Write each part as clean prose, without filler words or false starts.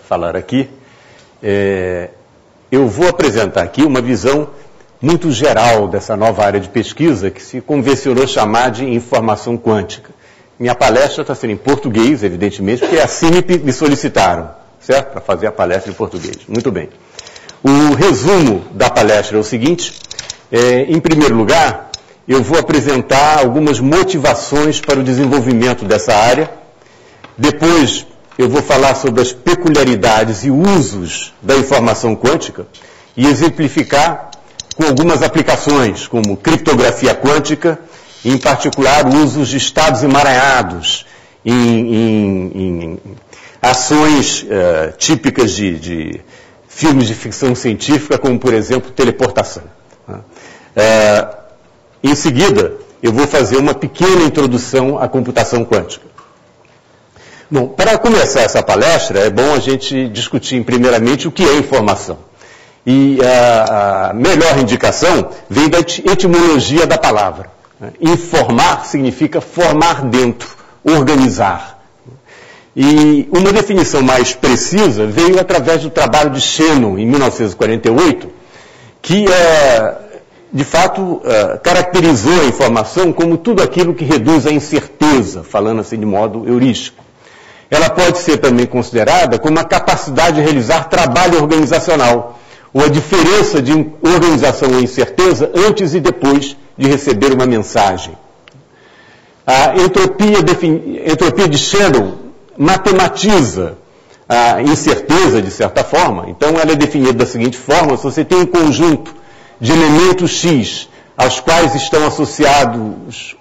falar aqui, eu vou apresentar aqui uma visão muito geral dessa nova área de pesquisa que se convencionou chamar de informação quântica. Minha palestra está sendo em português, evidentemente, porque assim me solicitaram, certo? Para fazer a palestra em português. Muito bem. O resumo da palestra é o seguinte, em primeiro lugar, eu vou apresentar algumas motivações para o desenvolvimento dessa área. Depois, eu vou falar sobre as peculiaridades e usos da informação quântica e exemplificar com algumas aplicações, como criptografia quântica, e, em particular, usos de estados emaranhados em ações típicas de filmes de ficção científica, como, por exemplo, teleportação. Em seguida, eu vou fazer uma pequena introdução à computação quântica. Bom, para começar essa palestra, é bom a gente discutir, primeiramente, o que é informação. E a melhor indicação vem da etimologia da palavra. Informar significa formar dentro, organizar. E uma definição mais precisa veio através do trabalho de Shannon, em 1948, que, de fato, caracterizou a informação como tudo aquilo que reduz à incerteza, falando assim de modo heurístico. Ela pode ser também considerada como a capacidade de realizar trabalho organizacional, ou a diferença de organização e incerteza antes e depois de receber uma mensagem. A entropia de Shannon matematiza a incerteza, de certa forma. Então, ela é definida da seguinte forma: se você tem um conjunto de elementos X, aos quais estão associados,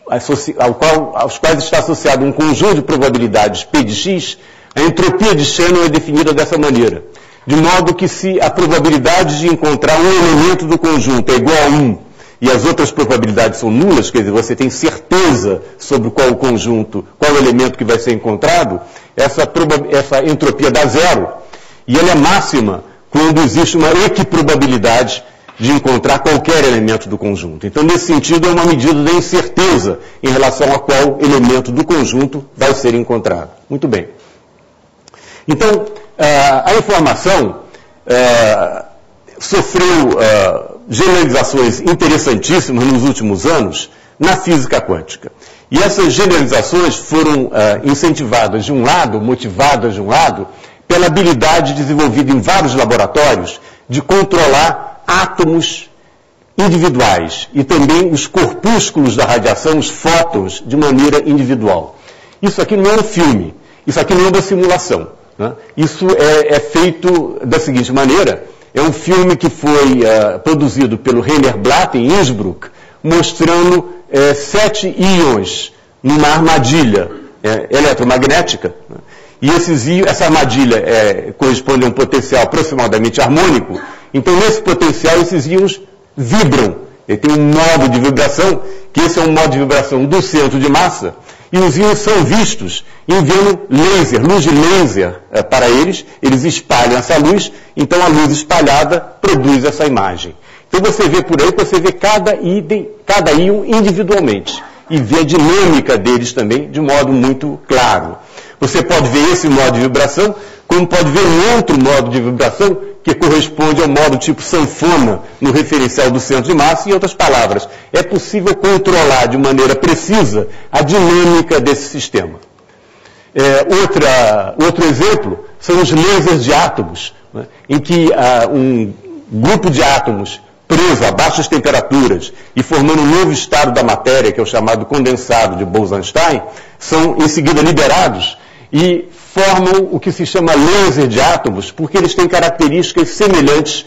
aos quais está associado um conjunto de probabilidades P de X, a entropia de Shannon é definida dessa maneira. De modo que se a probabilidade de encontrar um elemento do conjunto é igual a 1 e as outras probabilidades são nulas, quer dizer, você tem certeza sobre qual o conjunto, qual o elemento que vai ser encontrado, essa entropia dá zero. E ela é máxima quando existe uma equiprobabilidade de encontrar qualquer elemento do conjunto. Então, nesse sentido, é uma medida da incerteza em relação a qual elemento do conjunto vai ser encontrado. Muito bem. Então, a informação sofreu generalizações interessantíssimas nos últimos anos na física quântica. E essas generalizações foram incentivadas de um lado, motivadas de um lado, pela habilidade desenvolvida em vários laboratórios de controlar átomos individuais e também os corpúsculos da radiação, os fótons, de maneira individual. Isso aqui não é um filme, isso aqui não é uma simulação. Né? Isso é feito da seguinte maneira: é um filme que foi produzido pelo Rainer Blatt em Innsbruck, mostrando 7 íons numa armadilha eletromagnética. Né? E essa armadilha corresponde a um potencial aproximadamente harmônico. Então, nesse potencial, esses íons vibram. Ele tem um modo de vibração, que esse é um modo de vibração do centro de massa, e os íons são vistos enviando laser, luz de laser para eles espalham essa luz, então a luz espalhada produz essa imagem. Então, você vê por aí, você vê cada íon individualmente, e vê a dinâmica deles também de modo muito claro. Você pode ver esse modo de vibração, como pode ver um outro modo de vibração que corresponde ao modo tipo sanfona no referencial do centro de massa. Em outras palavras, é possível controlar de maneira precisa a dinâmica desse sistema. Outro exemplo são os lasers de átomos, né, em que um grupo de átomos preso a baixas temperaturas e formando um novo estado da matéria, que é o chamado condensado de Bose-Einstein, são em seguida liberados e formam o que se chama laser de átomos, porque eles têm características semelhantes,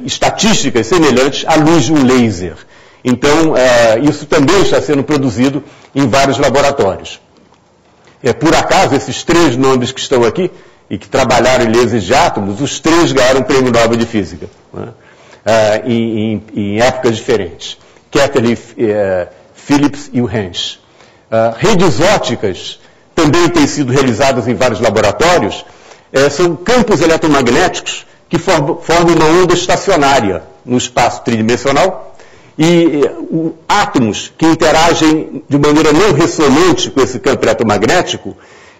estatísticas semelhantes à luz de um laser. Então, isso também está sendo produzido em vários laboratórios. Por acaso, esses 3 nomes que estão aqui, e que trabalharam em lasers de átomos, os 3 ganharam o Prêmio Nobel de Física, né? Em épocas diferentes. Kathleen Phillips e o Hens. Redes ópticas também têm sido realizadas em vários laboratórios. São campos eletromagnéticos que formam uma onda estacionária no espaço tridimensional e átomos que interagem de maneira não ressonante com esse campo eletromagnético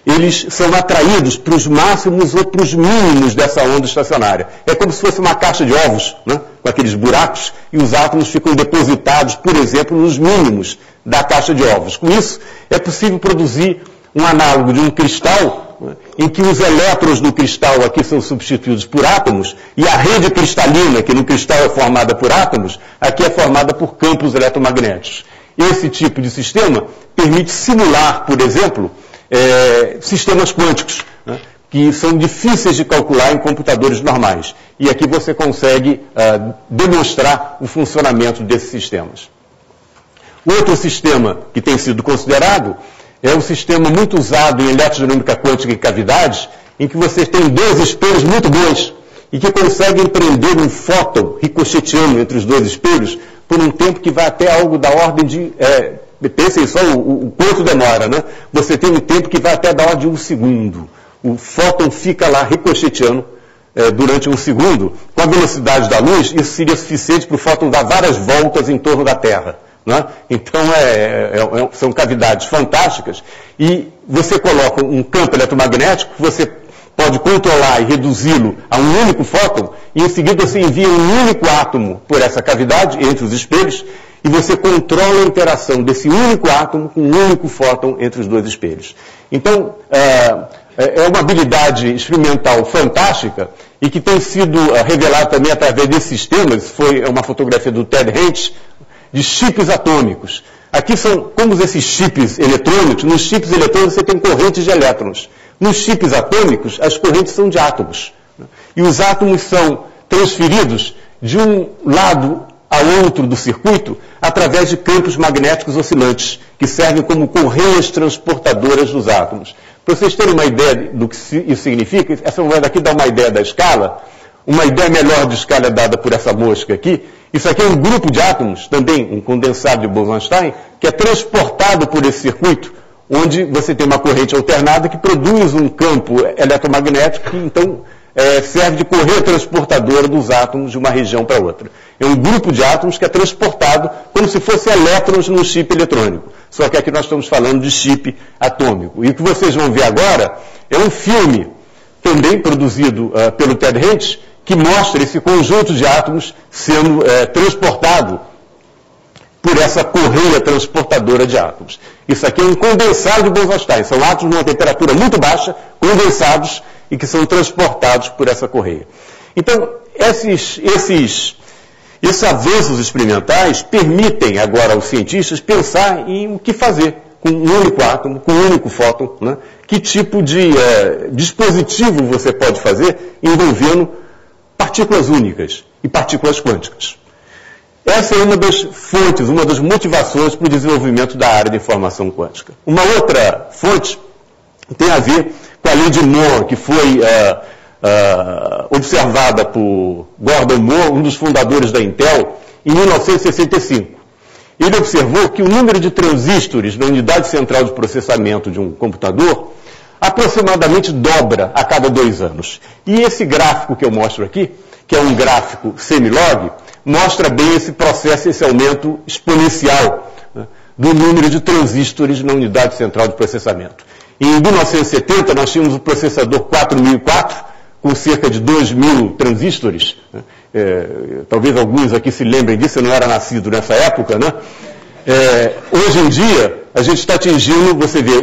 eles são atraídos para os máximos ou para os mínimos dessa onda estacionária. É como se fosse uma caixa de ovos, né, com aqueles buracos, e os átomos ficam depositados, por exemplo, nos mínimos da caixa de ovos. Com isso, é possível produzir um análogo de um cristal, né, em que os elétrons do cristal aqui são substituídos por átomos, e a rede cristalina, que no cristal é formada por átomos, aqui é formada por campos eletromagnéticos. Esse tipo de sistema permite simular, por exemplo, sistemas quânticos, né, que são difíceis de calcular em computadores normais. E aqui você consegue demonstrar o funcionamento desses sistemas. Outro sistema que tem sido considerado é um sistema muito usado em eletrodinâmica quântica em cavidades, em que você tem dois espelhos muito bons e que conseguem prender um fóton ricocheteando entre os dois espelhos por um tempo que vai até algo da ordem de... pensem só o quanto demora, né? Você tem um tempo que vai até da ordem de 1 segundo. O fóton fica lá ricocheteando durante 1 segundo. Com a velocidade da luz, isso seria suficiente para o fóton dar várias voltas em torno da Terra. Né? Então, são cavidades fantásticas. E você coloca um campo eletromagnético, você pode controlar e reduzi-lo a um único fóton, e em seguida você envia um único átomo por essa cavidade, entre os espelhos, e você controla a interação desse único átomo com um único fóton entre os dois espelhos. Então, é uma habilidade experimental fantástica e que tem sido revelada também através desses sistemas. Foi uma fotografia do Ted Hentges, de chips atômicos. Aqui são como esses chips eletrônicos. Nos chips eletrônicos você tem correntes de elétrons. Nos chips atômicos, as correntes são de átomos. E os átomos são transferidos de um lado a outro do circuito através de campos magnéticos oscilantes, que servem como correias transportadoras dos átomos. Para vocês terem uma ideia do que isso significa, essa moeda aqui dá uma ideia da escala. Uma ideia melhor de escala é dada por essa mosca aqui. Isso aqui é um grupo de átomos, também um condensado de Bose-Einstein, que é transportado por esse circuito, onde você tem uma corrente alternada que produz um campo eletromagnético que, então, serve de correia transportadora dos átomos de uma região para outra. É um grupo de átomos que é transportado como se fosse elétrons num chip eletrônico. Só que aqui nós estamos falando de chip atômico. E o que vocês vão ver agora é um filme, também produzido pelo Ted Hentges, que mostra esse conjunto de átomos sendo transportado por essa correia transportadora de átomos. Isso aqui é um condensado de Bose-Einstein. São átomos numa temperatura muito baixa, condensados, e que são transportados por essa correia. Então, esses avanços experimentais permitem agora aos cientistas pensar em o que fazer com um único átomo, com um único fóton, né? Que tipo de dispositivo você pode fazer envolvendo partículas únicas e partículas quânticas. Essa é uma das fontes, uma das motivações para o desenvolvimento da área de informação quântica. Uma outra fonte tem a ver com a lei de Moore, que foi observada por Gordon Moore, um dos fundadores da Intel, em 1965. Ele observou que o número de transistores na unidade central de processamento de um computador aproximadamente dobra a cada 2 anos. E esse gráfico que eu mostro aqui, que é um gráfico semilog, mostra bem esse processo, esse aumento exponencial, né, do número de transistores na unidade central de processamento. Em 1970, nós tínhamos o processador 4004, com cerca de 2.000 transistores. Né? Talvez alguns aqui se lembrem disso, eu não era nascido nessa época, né? Hoje em dia, a gente está atingindo, você vê,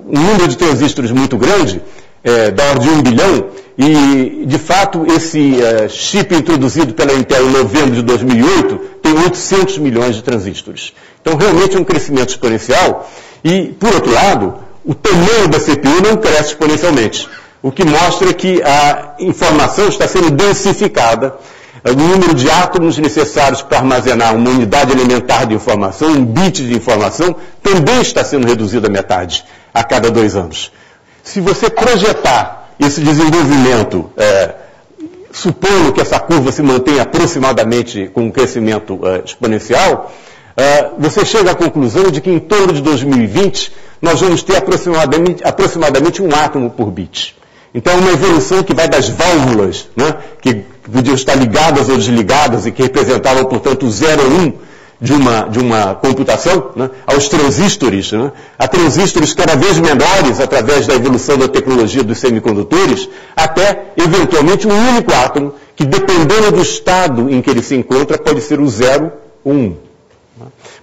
um número de transistores muito grande, da ordem de 1 bilhão, e, de fato, esse chip introduzido pela Intel em novembro de 2008 tem 800 milhões de transistores. Então, realmente é um crescimento exponencial, e, por outro lado, o tamanho da CPU não cresce exponencialmente, o que mostra que a informação está sendo densificada. O número de átomos necessários para armazenar uma unidade elementar de informação, um bit de informação, também está sendo reduzido à metade a cada 2 anos. Se você projetar esse desenvolvimento, supondo que essa curva se mantenha aproximadamente com um crescimento exponencial, você chega à conclusão de que em torno de 2020 nós vamos ter aproximadamente 1 átomo por bit. Então, é uma evolução que vai das válvulas, né, que podiam estar ligadas ou desligadas e que representavam, portanto, o 0 ou 1, de uma computação, né, aos transistores, né, a transistores cada vez menores através da evolução da tecnologia dos semicondutores, até, eventualmente, um único átomo que, dependendo do estado em que ele se encontra, pode ser o 0 ou 1.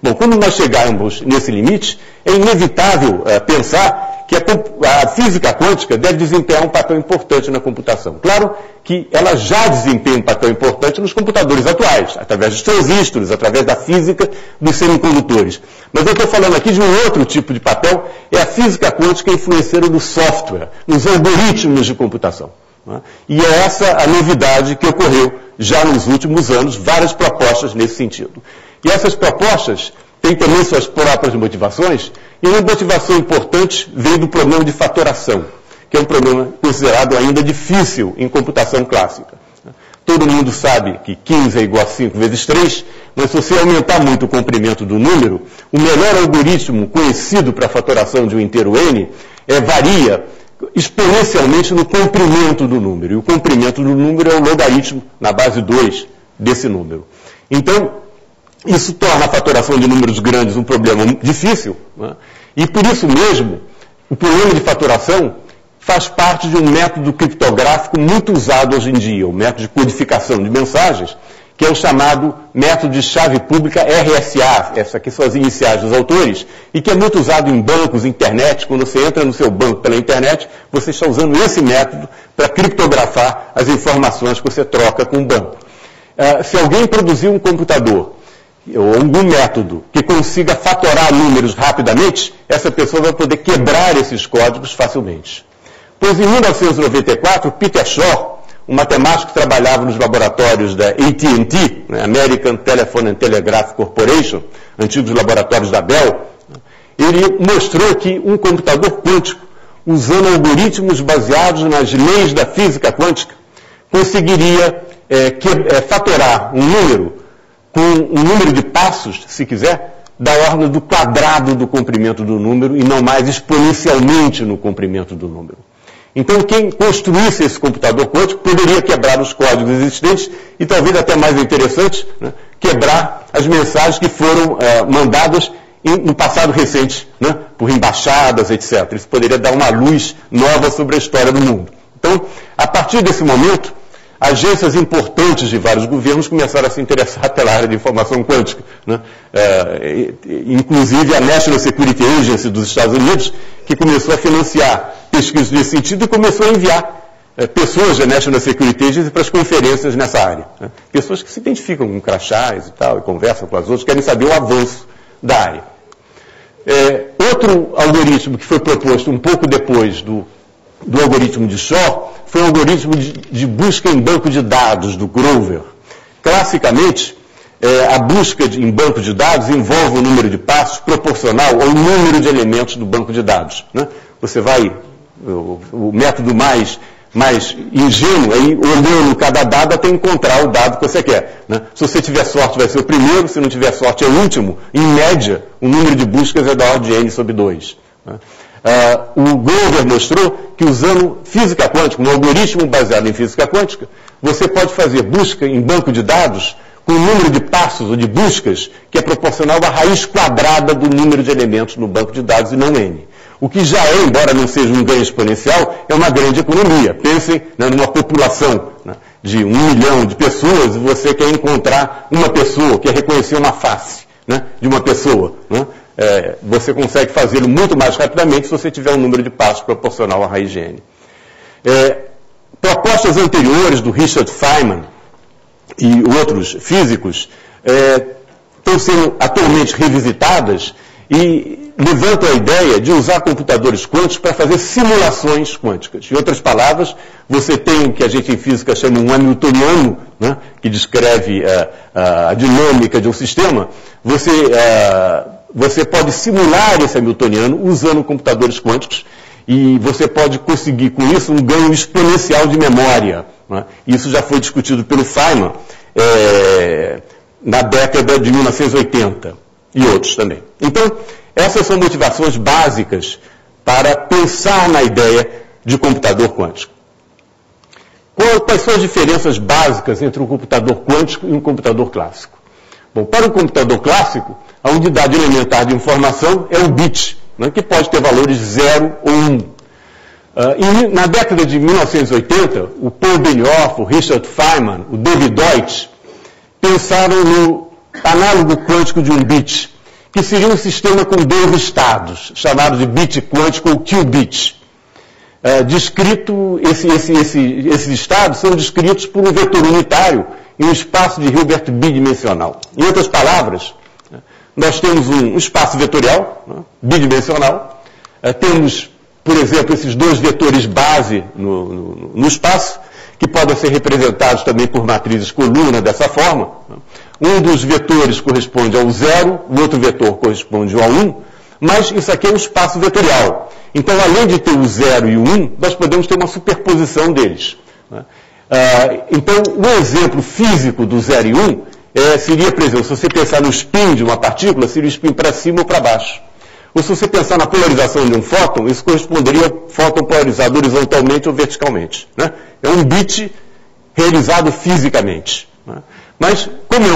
Bom, quando nós chegarmos nesse limite, é inevitável pensar que a física quântica deve desempenhar um papel importante na computação. Claro que ela já desempenha um papel importante nos computadores atuais, através dos transistores, através da física dos semicondutores. Mas eu estou falando aqui de um outro tipo de papel, é a física quântica influenciando no software, nos algoritmos de computação. E é essa a novidade que ocorreu já nos últimos anos, várias propostas nesse sentido. E essas propostas têm também suas próprias motivações, e uma motivação importante vem do problema de fatoração, que é um problema considerado ainda difícil em computação clássica. Todo mundo sabe que 15 é igual a 5 vezes 3, mas se você aumentar muito o comprimento do número, o melhor algoritmo conhecido para a fatoração de um inteiro n varia exponencialmente no comprimento do número. E o comprimento do número é o logaritmo na base 2 desse número. Então, isso torna a fatoração de números grandes um problema difícil, né? E por isso mesmo, o problema de fatoração faz parte de um método criptográfico muito usado hoje em dia, o método de codificação de mensagens, que é o chamado método de chave pública RSA, essa aqui são as iniciais dos autores, e que é muito usado em bancos, internet. Quando você entra no seu banco pela internet, você está usando esse método para criptografar as informações que você troca com o banco. Se alguém produzir um computador ou algum método que consiga fatorar números rapidamente, essa pessoa vai poder quebrar esses códigos facilmente. Pois em 1994, Peter Shor, um matemático que trabalhava nos laboratórios da AT&T, né, American Telephone and Telegraph Corporation, antigos laboratórios da Bell, ele mostrou que um computador quântico, usando algoritmos baseados nas leis da física quântica, conseguiria fatorar um número com um número de passos, se quiser, da ordem do quadrado do comprimento do número e não mais exponencialmente no comprimento do número. Então, quem construísse esse computador quântico poderia quebrar os códigos existentes e, talvez até mais interessante, né, quebrar as mensagens que foram mandadas no passado recente, né, por embaixadas, etc. Isso poderia dar uma luz nova sobre a história do mundo. Então, a partir desse momento, agências importantes de vários governos começaram a se interessar pela área de informação quântica, né? Inclusive a National Security Agency dos Estados Unidos, que começou a financiar pesquisas nesse sentido e começou a enviar pessoas da National Security Agency para as conferências nessa área. Né? Pessoas que se identificam com crachás e tal, e conversam com as outras, querem saber o avanço da área. Outro algoritmo que foi proposto um pouco depois do algoritmo de Shor foi um algoritmo de busca em banco de dados, do Grover. Classicamente, a busca em banco de dados envolve um número de passos proporcional ao número de elementos do banco de dados. Né? Você vai, o método mais ingênuo é ir olhando cada dado até encontrar o dado que você quer. Né? Se você tiver sorte, vai ser o primeiro, se não tiver sorte, é o último. Em média, o número de buscas é da ordem de n sobre 2. Né? O Grover mostrou que usando física quântica, um algoritmo baseado em física quântica, você pode fazer busca em banco de dados com um número de passos ou de buscas que é proporcional à raiz quadrada do número de elementos no banco de dados e não n. O que já é, embora não seja um ganho exponencial, é uma grande economia. Pensem, né, numa população, né, de 1 milhão de pessoas e você quer encontrar uma pessoa, quer reconhecer uma face, né, de uma pessoa, né? Você consegue fazê-lo muito mais rapidamente se você tiver um número de passos proporcional à raiz de n. Propostas anteriores do Richard Feynman e outros físicos estão sendo atualmente revisitadas e levantam a ideia de usar computadores quânticos para fazer simulações quânticas. Em outras palavras, você tem o que a gente em física chama um hamiltoniano, né, que descreve a dinâmica de um sistema. Você pode simular esse hamiltoniano usando computadores quânticos e você pode conseguir com isso um ganho exponencial de memória. Né? Isso já foi discutido pelo Feynman na década de 1980 e outros também. Então, essas são motivações básicas para pensar na ideia de computador quântico. Quais são as diferenças básicas entre um computador quântico e um computador clássico? Bom, para o computador clássico, a unidade elementar de informação é o bit, né, que pode ter valores 0 ou 1. E na década de 1980, o Paul Benioff, o Richard Feynman, o David Deutsch, pensaram no análogo quântico de um bit, que seria um sistema com 2 estados, chamado de bit quântico ou qubit. Esses estados são descritos por um vetor unitário em um espaço de Hilbert bidimensional. Em outras palavras, nós temos um espaço vetorial, né, bidimensional, temos, por exemplo, esses 2 vetores base no espaço, que podem ser representados também por matrizes coluna dessa forma. Um dos vetores corresponde ao 0, o outro vetor corresponde ao 1, mas isso aqui é um espaço vetorial. Então, além de ter o 0 e o 1, nós podemos ter uma superposição deles. Então, o exemplo físico do 0 e 1 seria, por exemplo, se você pensar no spin de uma partícula, seria o spin para cima ou para baixo. Ou se você pensar na polarização de um fóton, isso corresponderia ao fóton polarizado horizontalmente ou verticalmente. Né? É um bit realizado fisicamente. Né? Mas, como é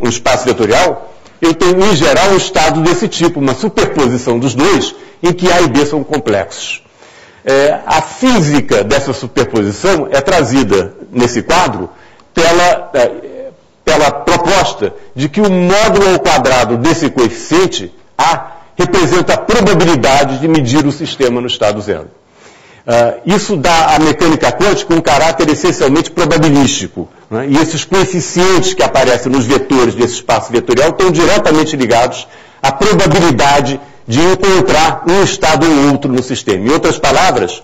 um espaço vetorial, eu tenho, em geral, um estado desse tipo, uma superposição dos dois, em que A e B são complexos. A física dessa superposição é trazida nesse quadro pela proposta de que o módulo ao quadrado desse coeficiente, A, representa a probabilidade de medir o sistema no estado 0. Isso dá à mecânica quântica um caráter essencialmente probabilístico. Né? E esses coeficientes que aparecem nos vetores desse espaço vetorial estão diretamente ligados à probabilidade de encontrar um estado ou outro no sistema. Em outras palavras,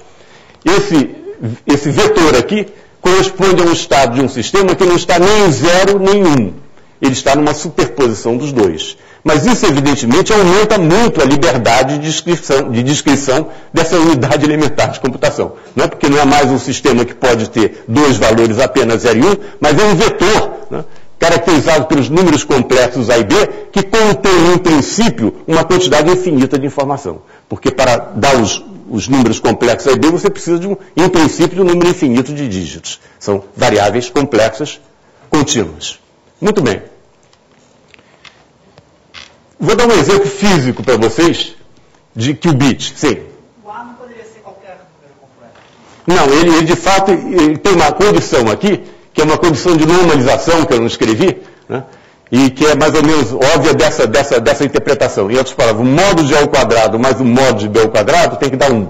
esse vetor aqui corresponde a um estado de um sistema que não está nem em 0 nem em 1. Ele está numa superposição dos dois. Mas isso, evidentemente, aumenta muito a liberdade de descrição dessa unidade elementar de computação. Não é porque não é mais um sistema que pode ter 2 valores apenas 0 e 1, mas é um vetor, né, caracterizado pelos números complexos A e B, que contém, em princípio, uma quantidade infinita de informação. Porque para dar os números complexos A e B, você precisa, em princípio, de um número infinito de dígitos. São variáveis complexas contínuas. Muito bem. Vou dar um exemplo físico para vocês de qubit. Sim. O A não poderia ser qualquer número complexo? Não, ele de fato ele tem uma condição aqui, que é uma condição de normalização que eu não escrevi, né, e que é mais ou menos óbvia dessa interpretação. Em outras palavras, o modo de A ao quadrado mais o modo de B ao quadrado tem que dar 1.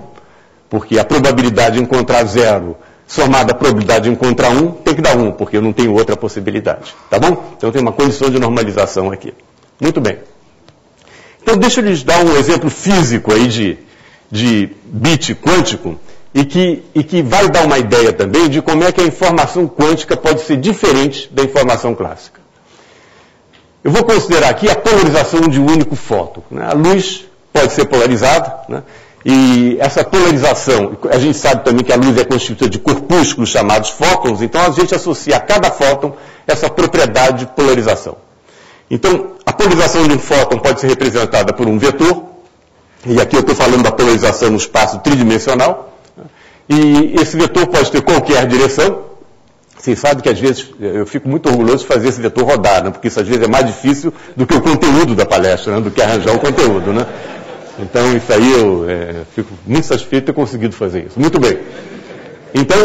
Porque a probabilidade de encontrar 0 somada à probabilidade de encontrar 1 tem que dar 1, porque eu não tenho outra possibilidade. Tá bom? Então tem uma condição de normalização aqui. Muito bem. Então, deixa eu lhes dar um exemplo físico aí de bit quântico e que vai dar uma ideia também de como é que a informação quântica pode ser diferente da informação clássica. Eu vou considerar aqui a polarização de um único fóton. Né? A luz pode ser polarizada, né? E essa polarização, a gente sabe também que a luz é constituída de corpúsculos chamados fótons, então a gente associa a cada fóton essa propriedade de polarização. Então, a polarização de um fóton pode ser representada por um vetor, e aqui eu estou falando da polarização no espaço tridimensional, e esse vetor pode ter qualquer direção. Vocês sabem que às vezes eu fico muito orgulhoso de fazer esse vetor rodar, né? Porque isso às vezes é mais difícil do que o conteúdo da palestra, né? Do que arranjar o conteúdo. Né? Então, isso aí eu fico muito satisfeito de ter conseguido fazer isso. Muito bem. Então,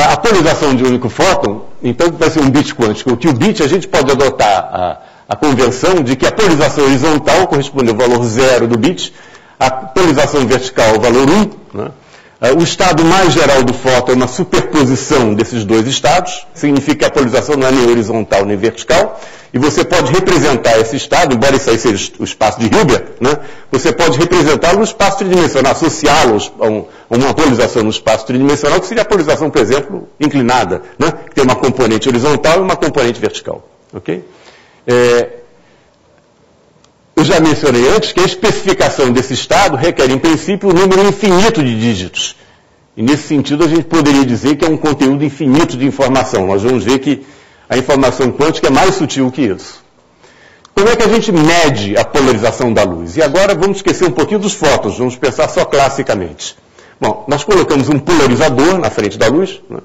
a polarização de um único fóton, então vai ser um bit quântico. O qubit, a gente pode adotar a convenção de que a polarização horizontal corresponde ao valor 0 do bit, a polarização vertical ao valor 1. Né? O estado mais geral do fóton é uma superposição desses dois estados, significa que a polarização não é nem horizontal nem vertical, e você pode representar esse estado, embora isso aí seja o espaço de Hilbert, né? Você pode representá-lo no espaço tridimensional, associá-lo a uma polarização no espaço tridimensional, que seria a polarização, por exemplo, inclinada, né? Que tem uma componente horizontal e uma componente vertical. Okay? Eu já mencionei antes que a especificação desse estado requer, em princípio, um número infinito de dígitos. E, nesse sentido, a gente poderia dizer que é um conteúdo infinito de informação. Nós vamos ver que a informação quântica é mais sutil que isso. Como é que a gente mede a polarização da luz? E agora vamos esquecer um pouquinho dos fótons, vamos pensar só classicamente. Bom, nós colocamos um polarizador na frente da luz, né?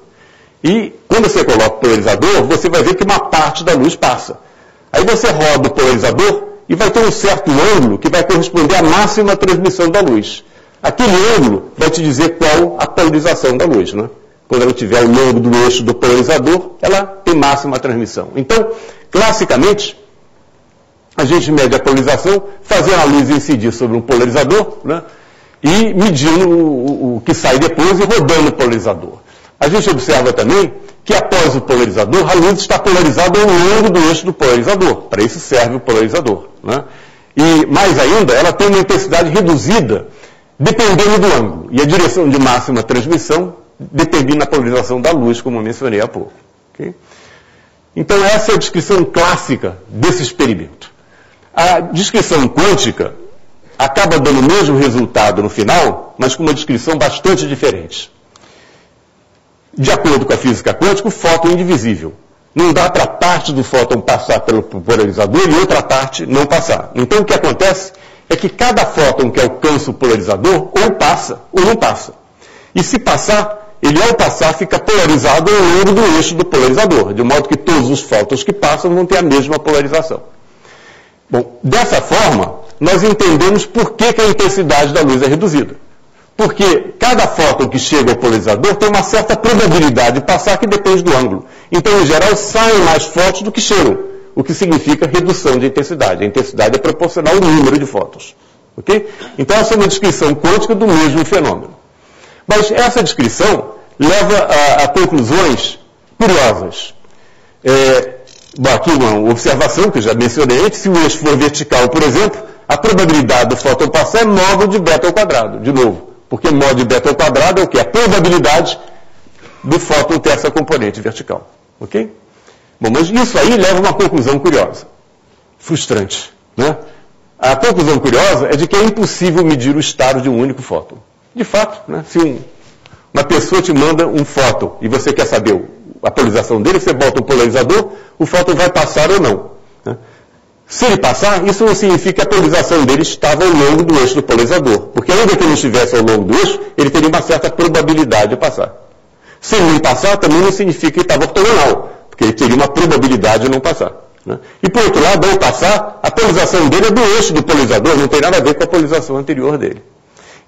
E quando você coloca o polarizador, você vai ver que uma parte da luz passa. Aí você roda o polarizador e vai ter um certo ângulo que vai corresponder à máxima transmissão da luz. Aquele ângulo vai te dizer qual a polarização da luz, né? Quando ela estiver ao longo do eixo do polarizador, ela tem máxima transmissão. Então, classicamente, a gente mede a polarização fazendo a luz incidir sobre um polarizador, né? E medindo o que sai depois e rodando o polarizador. A gente observa também que após o polarizador, a luz está polarizada ao longo do eixo do polarizador. Para isso serve o polarizador, né? E, mais ainda, ela tem uma intensidade reduzida dependendo do ângulo. E a direção de máxima transmissão depende da polarização da luz, como eu mencionei há pouco. Okay? Então, essa é a descrição clássica desse experimento. A descrição quântica acaba dando o mesmo resultado no final, mas com uma descrição bastante diferente. De acordo com a física quântica, o fóton é indivisível. Não dá para parte do fóton passar pelo polarizador e outra parte não passar. Então, o que acontece é que cada fóton que alcança o polarizador ou passa ou não passa. E se passar, ele ao passar fica polarizado ao longo do eixo do polarizador, de modo que todos os fótons que passam vão ter a mesma polarização. Bom, dessa forma, nós entendemos por que a intensidade da luz é reduzida. Porque cada fóton que chega ao polarizador tem uma certa probabilidade de passar que depende do ângulo. Então, em geral, saem mais fótons do que chegam, o que significa redução de intensidade. A intensidade é proporcional ao número de fótons. Okay? Então, essa é uma descrição quântica do mesmo fenômeno. Mas essa descrição leva a conclusões curiosas. Aqui uma observação que eu já mencionei antes: se o eixo for vertical, por exemplo, a probabilidade do fóton passar é módulo de beta ao quadrado, de novo. Porque módulo de beta ao quadrado é o que? A probabilidade do fóton ter essa componente vertical. Ok? Bom, mas isso aí leva a uma conclusão curiosa. Frustrante. Né? A conclusão curiosa é de que é impossível medir o estado de um único fóton. De fato, né, se uma pessoa te manda um fóton e você quer saber a polarização dele, você bota um polarizador, o fóton vai passar ou não. Né? Se ele passar, isso não significa que a polarização dele estava ao longo do eixo do polarizador. Porque ainda que ele não estivesse ao longo do eixo, ele teria uma certa probabilidade de passar. Se ele não passar, também não significa que ele estava ortogonal, porque ele teria uma probabilidade de não passar. Né? E por outro lado, ao passar, a polarização dele é do eixo do polarizador, não tem nada a ver com a polarização anterior dele.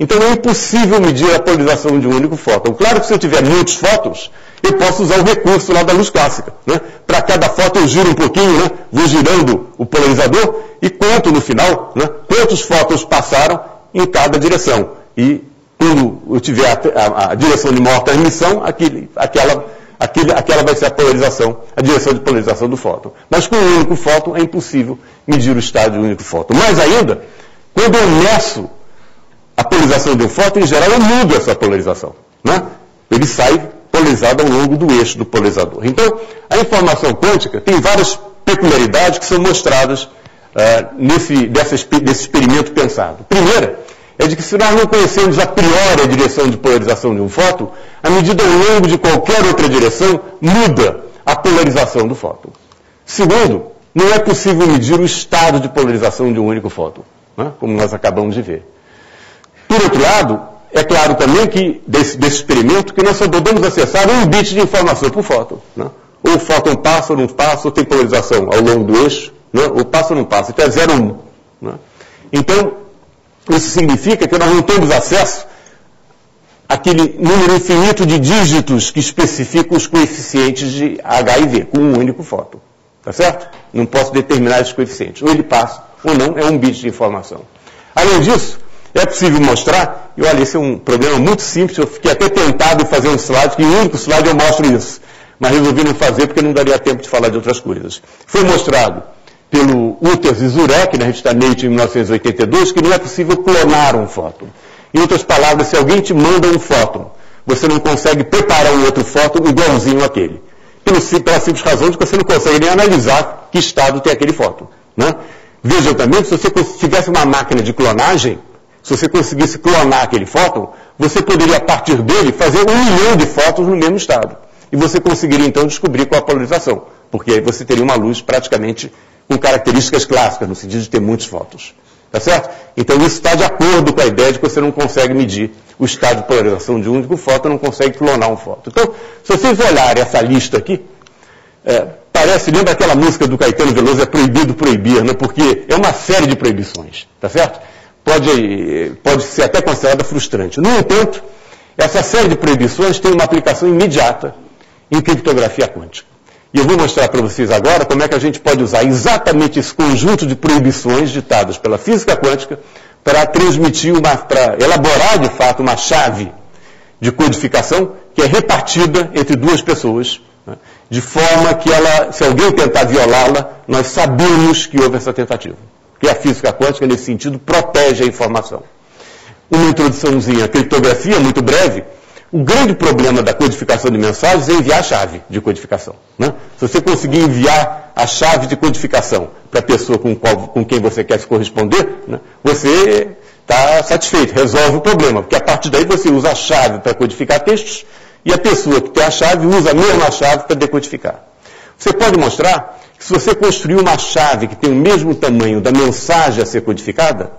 Então é impossível medir a polarização de um único fóton. Claro que se eu tiver muitos fótons, eu posso usar o recurso lá da luz clássica. Né? Para cada fóton eu giro um pouquinho, né? Vou girando o polarizador e conto no final, né, quantos fótons passaram em cada direção. E quando eu tiver a direção de maior transmissão, aquela vai ser a polarização, a direção de polarização do fóton. Mas com um único fóton é impossível medir o estado de um único fóton. Mais ainda, quando eu meço a polarização de um fóton, em geral, eu mudo essa polarização. Né? Ele sai polarizado ao longo do eixo do polarizador. Então, a informação quântica tem várias peculiaridades que são mostradas desse experimento pensado. Primeira, é de que se nós não conhecemos a priori a direção de polarização de um fóton, a medida ao longo de qualquer outra direção muda a polarização do fóton. Segundo, não é possível medir o estado de polarização de um único fóton, né? Como nós acabamos de ver. Por outro lado, é claro também que, desse experimento, que nós só podemos acessar um bit de informação por fóton. Né? Ou o fóton passa ou não passa, ou tem polarização ao longo do eixo, né? Ou passa ou não passa, então é 0 ou 1. Né? Então, isso significa que nós não temos acesso àquele número infinito de dígitos que especificam os coeficientes de H e V, com um único fóton. Tá certo? Não posso determinar esses coeficientes. Ou ele passa, ou não, é um bit de informação. Além disso, é possível mostrar, e olha, esse é um problema muito simples, eu fiquei até tentado em fazer um slide, que em único slide eu mostro isso, mas resolvi não fazer porque não daria tempo de falar de outras coisas. Foi mostrado pelo Utters e Zurek, na revista Nature, em 1982, que não é possível clonar um fóton. Em outras palavras, se alguém te manda um fóton, você não consegue preparar um outro fóton igualzinho àquele. Pela simples razão de que você não consegue nem analisar que estado tem aquele fóton. Né? Vejam também, se você tivesse uma máquina de clonagem, se você conseguisse clonar aquele fóton, você poderia, a partir dele, fazer 1 milhão de fótons no mesmo estado. E você conseguiria, então, descobrir qual a polarização. Porque aí você teria uma luz praticamente com características clássicas, no sentido de ter muitos fótons. Tá certo? Então, isso está de acordo com a ideia de que você não consegue medir o estado de polarização de um único fóton, não consegue clonar um fóton. Então, se vocês olharem essa lista aqui, lembra aquela música do Caetano Veloso, é proibido proibir, né? Porque é uma série de proibições, tá certo? Pode ser até considerada frustrante. No entanto, essa série de proibições tem uma aplicação imediata em criptografia quântica. E eu vou mostrar para vocês agora como é que a gente pode usar exatamente esse conjunto de proibições ditadas pela física quântica para transmitir, para elaborar de fato uma chave de codificação que é repartida entre duas pessoas, né? De forma que se alguém tentar violá-la, nós sabemos que houve essa tentativa. Porque a física quântica, nesse sentido, protege a informação. Uma introduçãozinha à criptografia, muito breve. O grande problema da codificação de mensagens é enviar a chave de codificação, né? Se você conseguir enviar a chave de codificação para a pessoa com quem você quer se corresponder, né, você está satisfeito, resolve o problema, porque a partir daí você usa a chave para codificar textos e a pessoa que tem a chave usa a mesma chave para decodificar. Você pode mostrar que se você construir uma chave que tem o mesmo tamanho da mensagem a ser codificada,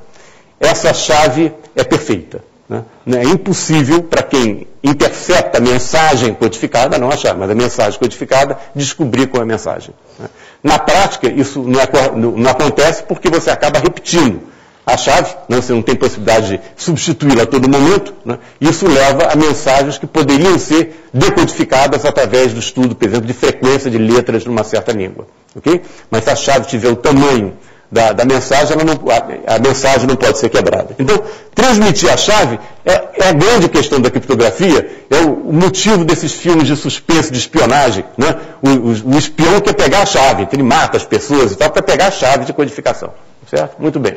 essa chave é perfeita. Né? É impossível para quem intercepta a mensagem codificada, não a chave, mas a mensagem codificada, descobrir qual é a mensagem. Né? Na prática, isso não acontece porque você acaba repetindo a chave, né? Você não tem possibilidade de substituí-la a todo momento. Né? Isso leva a mensagens que poderiam ser decodificadas através do estudo, por exemplo, de frequência de letras numa certa língua. Okay? Mas se a chave tiver o tamanho da mensagem, a mensagem não pode ser quebrada. Então, transmitir a chave é a grande questão da criptografia, é o motivo desses filmes de suspense, de espionagem. Né? O espião quer pegar a chave, então ele mata as pessoas e tal, para pegar a chave de codificação. Certo? Muito bem.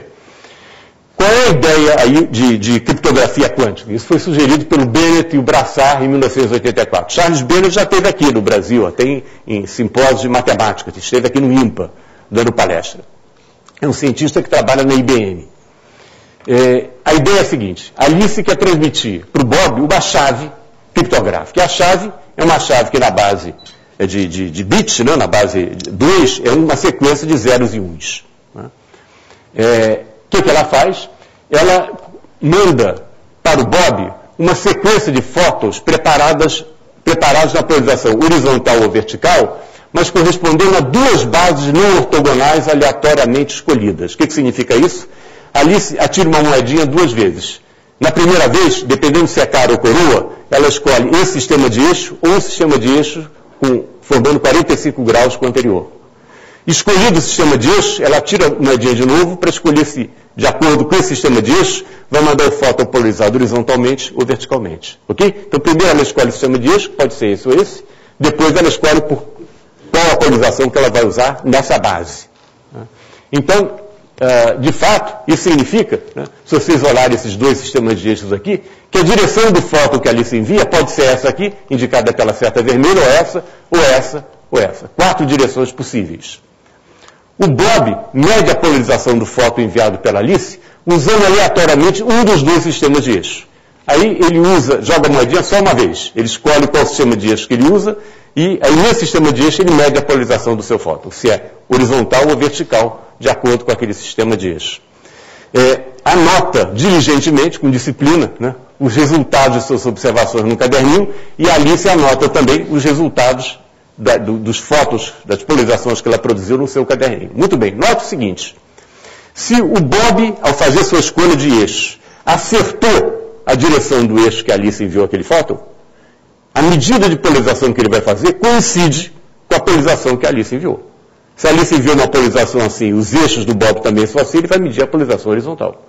Qual é a ideia aí de criptografia quântica? Isso foi sugerido pelo Bennett e o Brassard em 1984. Charles Bennett já esteve aqui no Brasil, até em simpósios de matemática, esteve aqui no IMPA, dando palestra. É um cientista que trabalha na IBM. A ideia é a seguinte: a Alice quer transmitir para o Bob uma chave criptográfica. E a chave é uma chave que na base de bits, né, na base 2, é uma sequência de zeros e uns. Né? O que ela faz? Ela manda para o Bob uma sequência de fotos preparadas na polarização horizontal ou vertical, mas correspondendo a duas bases não ortogonais aleatoriamente escolhidas. O que significa isso? Alice atira uma moedinha duas vezes. Na primeira vez, dependendo se é cara ou coroa, ela escolhe esse sistema de eixo ou um sistema de eixo formando 45 graus com o anterior. Escolhido o sistema de eixo, ela tira a moedinha de novo para escolher se, de acordo com esse sistema de eixo, vai mandar o fóton polarizado horizontalmente ou verticalmente. Ok? Então, primeiro ela escolhe o sistema de eixo, pode ser esse ou esse, depois ela escolhe qual a polarização que ela vai usar nessa base. Então, de fato, isso significa, né, se vocês olharem esses dois sistemas de eixos aqui, que a direção do fóton que ali se envia pode ser essa aqui, indicada pela seta vermelha, ou essa, ou essa, ou essa. 4 direções possíveis. O Bob mede a polarização do fóton enviado pela Alice usando aleatoriamente um dos dois sistemas de eixo. Aí ele joga a moedinha só uma vez. Ele escolhe qual sistema de eixo que ele usa e aí nesse sistema de eixo ele mede a polarização do seu fóton, se é horizontal ou vertical, de acordo com aquele sistema de eixo. Anota diligentemente, com disciplina, né, os resultados de suas observações no caderninho e a Alice anota também os resultados dos fótons, das polarizações que ela produziu no seu caderninho. Muito bem, note o seguinte: se o Bob, ao fazer sua escolha de eixo, acertou a direção do eixo que a Alice enviou aquele fóton, a medida de polarização que ele vai fazer coincide com a polarização que a Alice enviou. Se a Alice enviou uma polarização assim, os eixos do Bob também são assim, ele vai medir a polarização horizontal.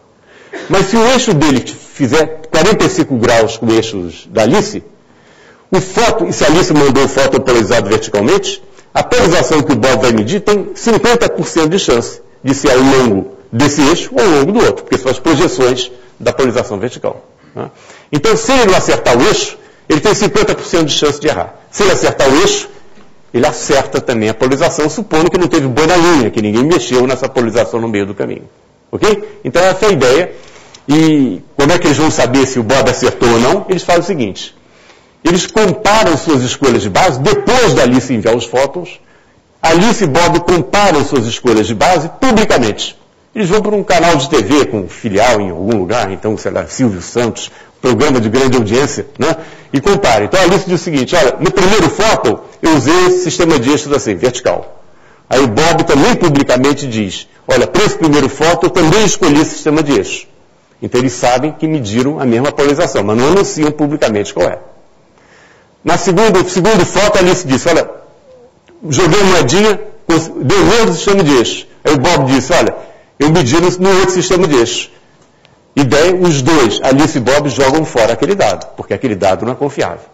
Mas se o eixo dele fizer 45 graus com o eixo da Alice, o fóton, e se a Alice mandou o fóton polarizado verticalmente, a polarização que o Bob vai medir tem 50% de chance de ser ao longo desse eixo ou ao longo do outro, porque são as projeções da polarização vertical. Né? Então, se ele não acertar o eixo, ele tem 50% de chance de errar. Se ele acertar o eixo, ele acerta também a polarização, supondo que não teve boi na linha, que ninguém mexeu nessa polarização no meio do caminho. Ok? Então, essa é a ideia. E como é que eles vão saber se o Bob acertou ou não? Eles fazem o seguinte: eles comparam suas escolhas de base, depois da Alice enviar os fótons, Alice e Bob comparam suas escolhas de base publicamente. Eles vão para um canal de TV com filial em algum lugar, então, sei lá, Silvio Santos, programa de grande audiência, né? E comparam. Então a Alice diz o seguinte: olha, no primeiro fóton eu usei esse sistema de eixos assim, vertical. Aí o Bob também publicamente diz, olha, para esse primeiro foto eu também escolhi esse sistema de eixos. Então eles sabem que mediram a mesma polarização, mas não anunciam publicamente qual é. Na segunda foto, a Alice disse, olha, joguei a moedinha, deu erro do sistema de eixos. Aí o Bob disse, olha, eu medi no outro sistema de eixos. E daí os dois, Alice e Bob, jogam fora aquele dado, porque aquele dado não é confiável.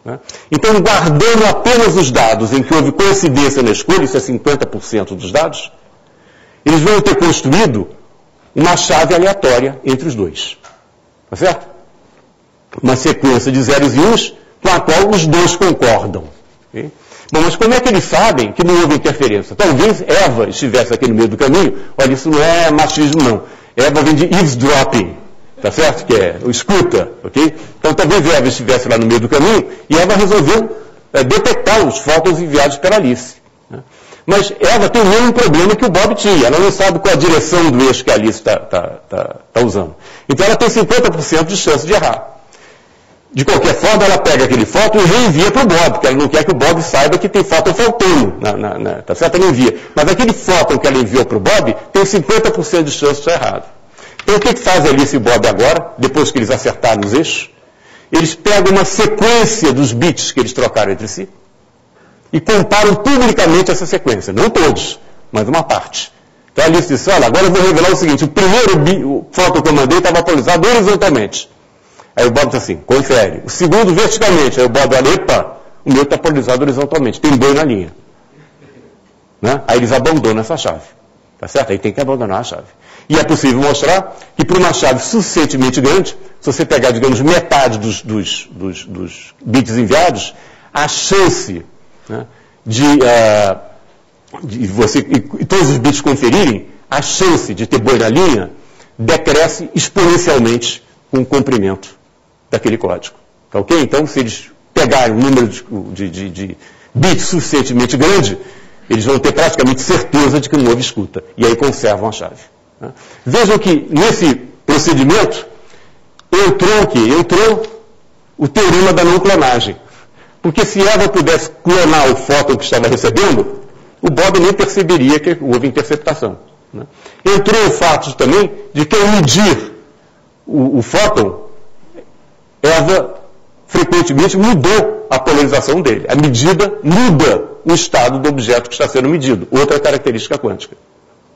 Né? Então, guardando apenas os dados em que houve coincidência na escolha, isso é 50% dos dados, eles vão ter construído uma chave aleatória entre os dois. Tá certo? Uma sequência de zeros e uns com a qual os dois concordam. Okay? Bom, mas como é que eles sabem que não houve interferência? Talvez Eva estivesse aqui no meio do caminho. Olha, isso não é machismo, não. Eva vem de eavesdropping, tá certo? Que é o escuta, ok? Então talvez Eva estivesse lá no meio do caminho e Eva resolveu detectar os fótons enviados pela Alice. Né? Mas Eva tem o mesmo problema que o Bob tinha. Ela não sabe qual a direção do eixo que a Alice está usando. Então ela tem 50% de chance de errar. De qualquer forma, ela pega aquele fóton e reenvia para o Bob, porque ela não quer que o Bob saiba que tem fóton faltando. Tá certo? Ela envia. Mas aquele fóton que ela enviou para o Bob tem 50% de chance de estar errado. Então o que faz a Alice e o Bob agora, depois que eles acertaram os eixos? Eles pegam uma sequência dos bits que eles trocaram entre si e comparam publicamente essa sequência. Não todos, mas uma parte. Então a Alice disse, olha, agora eu vou revelar o seguinte, o primeiro fóton que eu mandei estava polarizado horizontalmente. Aí o Bob diz assim, confere. O segundo verticalmente. Aí o Bob olha, epa, o meu está polarizado horizontalmente, tem boi na linha. Né? Aí eles abandonam essa chave. Tá certo? Aí tem que abandonar a chave. E é possível mostrar que para uma chave suficientemente grande, se você pegar, digamos, metade dos bits enviados, a chance, né, de você, e todos os bits conferirem, a chance de ter boi na linha decresce exponencialmente com o comprimento daquele código. Tá ok? Então, se eles pegarem um número de bits suficientemente grande, eles vão ter praticamente certeza de que não houve escuta. E aí conservam a chave. Né? Vejam que, nesse procedimento, entrou o teorema da não clonagem. Porque se Eva pudesse clonar o fóton que estava recebendo, o Bob nem perceberia que houve interceptação. Né? Entrou o fato também de que, ao medir o fóton, Eva frequentemente mudou a polarização dele. A medida muda o estado do objeto que está sendo medido. Outra característica quântica.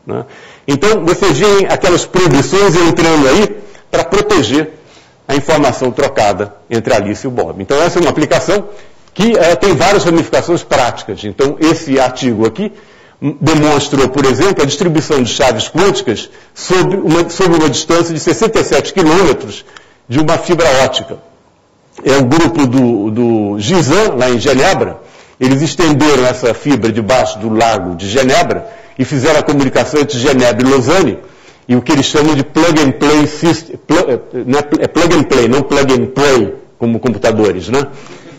Né? Então, vocês veem aquelas progressões entrando aí para proteger a informação trocada entre a Alice e o Bob. Então, essa é uma aplicação que tem várias ramificações práticas. Então, esse artigo aqui demonstrou, por exemplo, a distribuição de chaves quânticas sobre uma distância de 67 quilômetros de uma fibra óptica. É o grupo do Gizan, lá em Genebra. Eles estenderam essa fibra debaixo do lago de Genebra e fizeram a comunicação entre Genebra e Lausanne, e o que eles chamam de plug and play system. É plug and play, não plug and play, como computadores, né?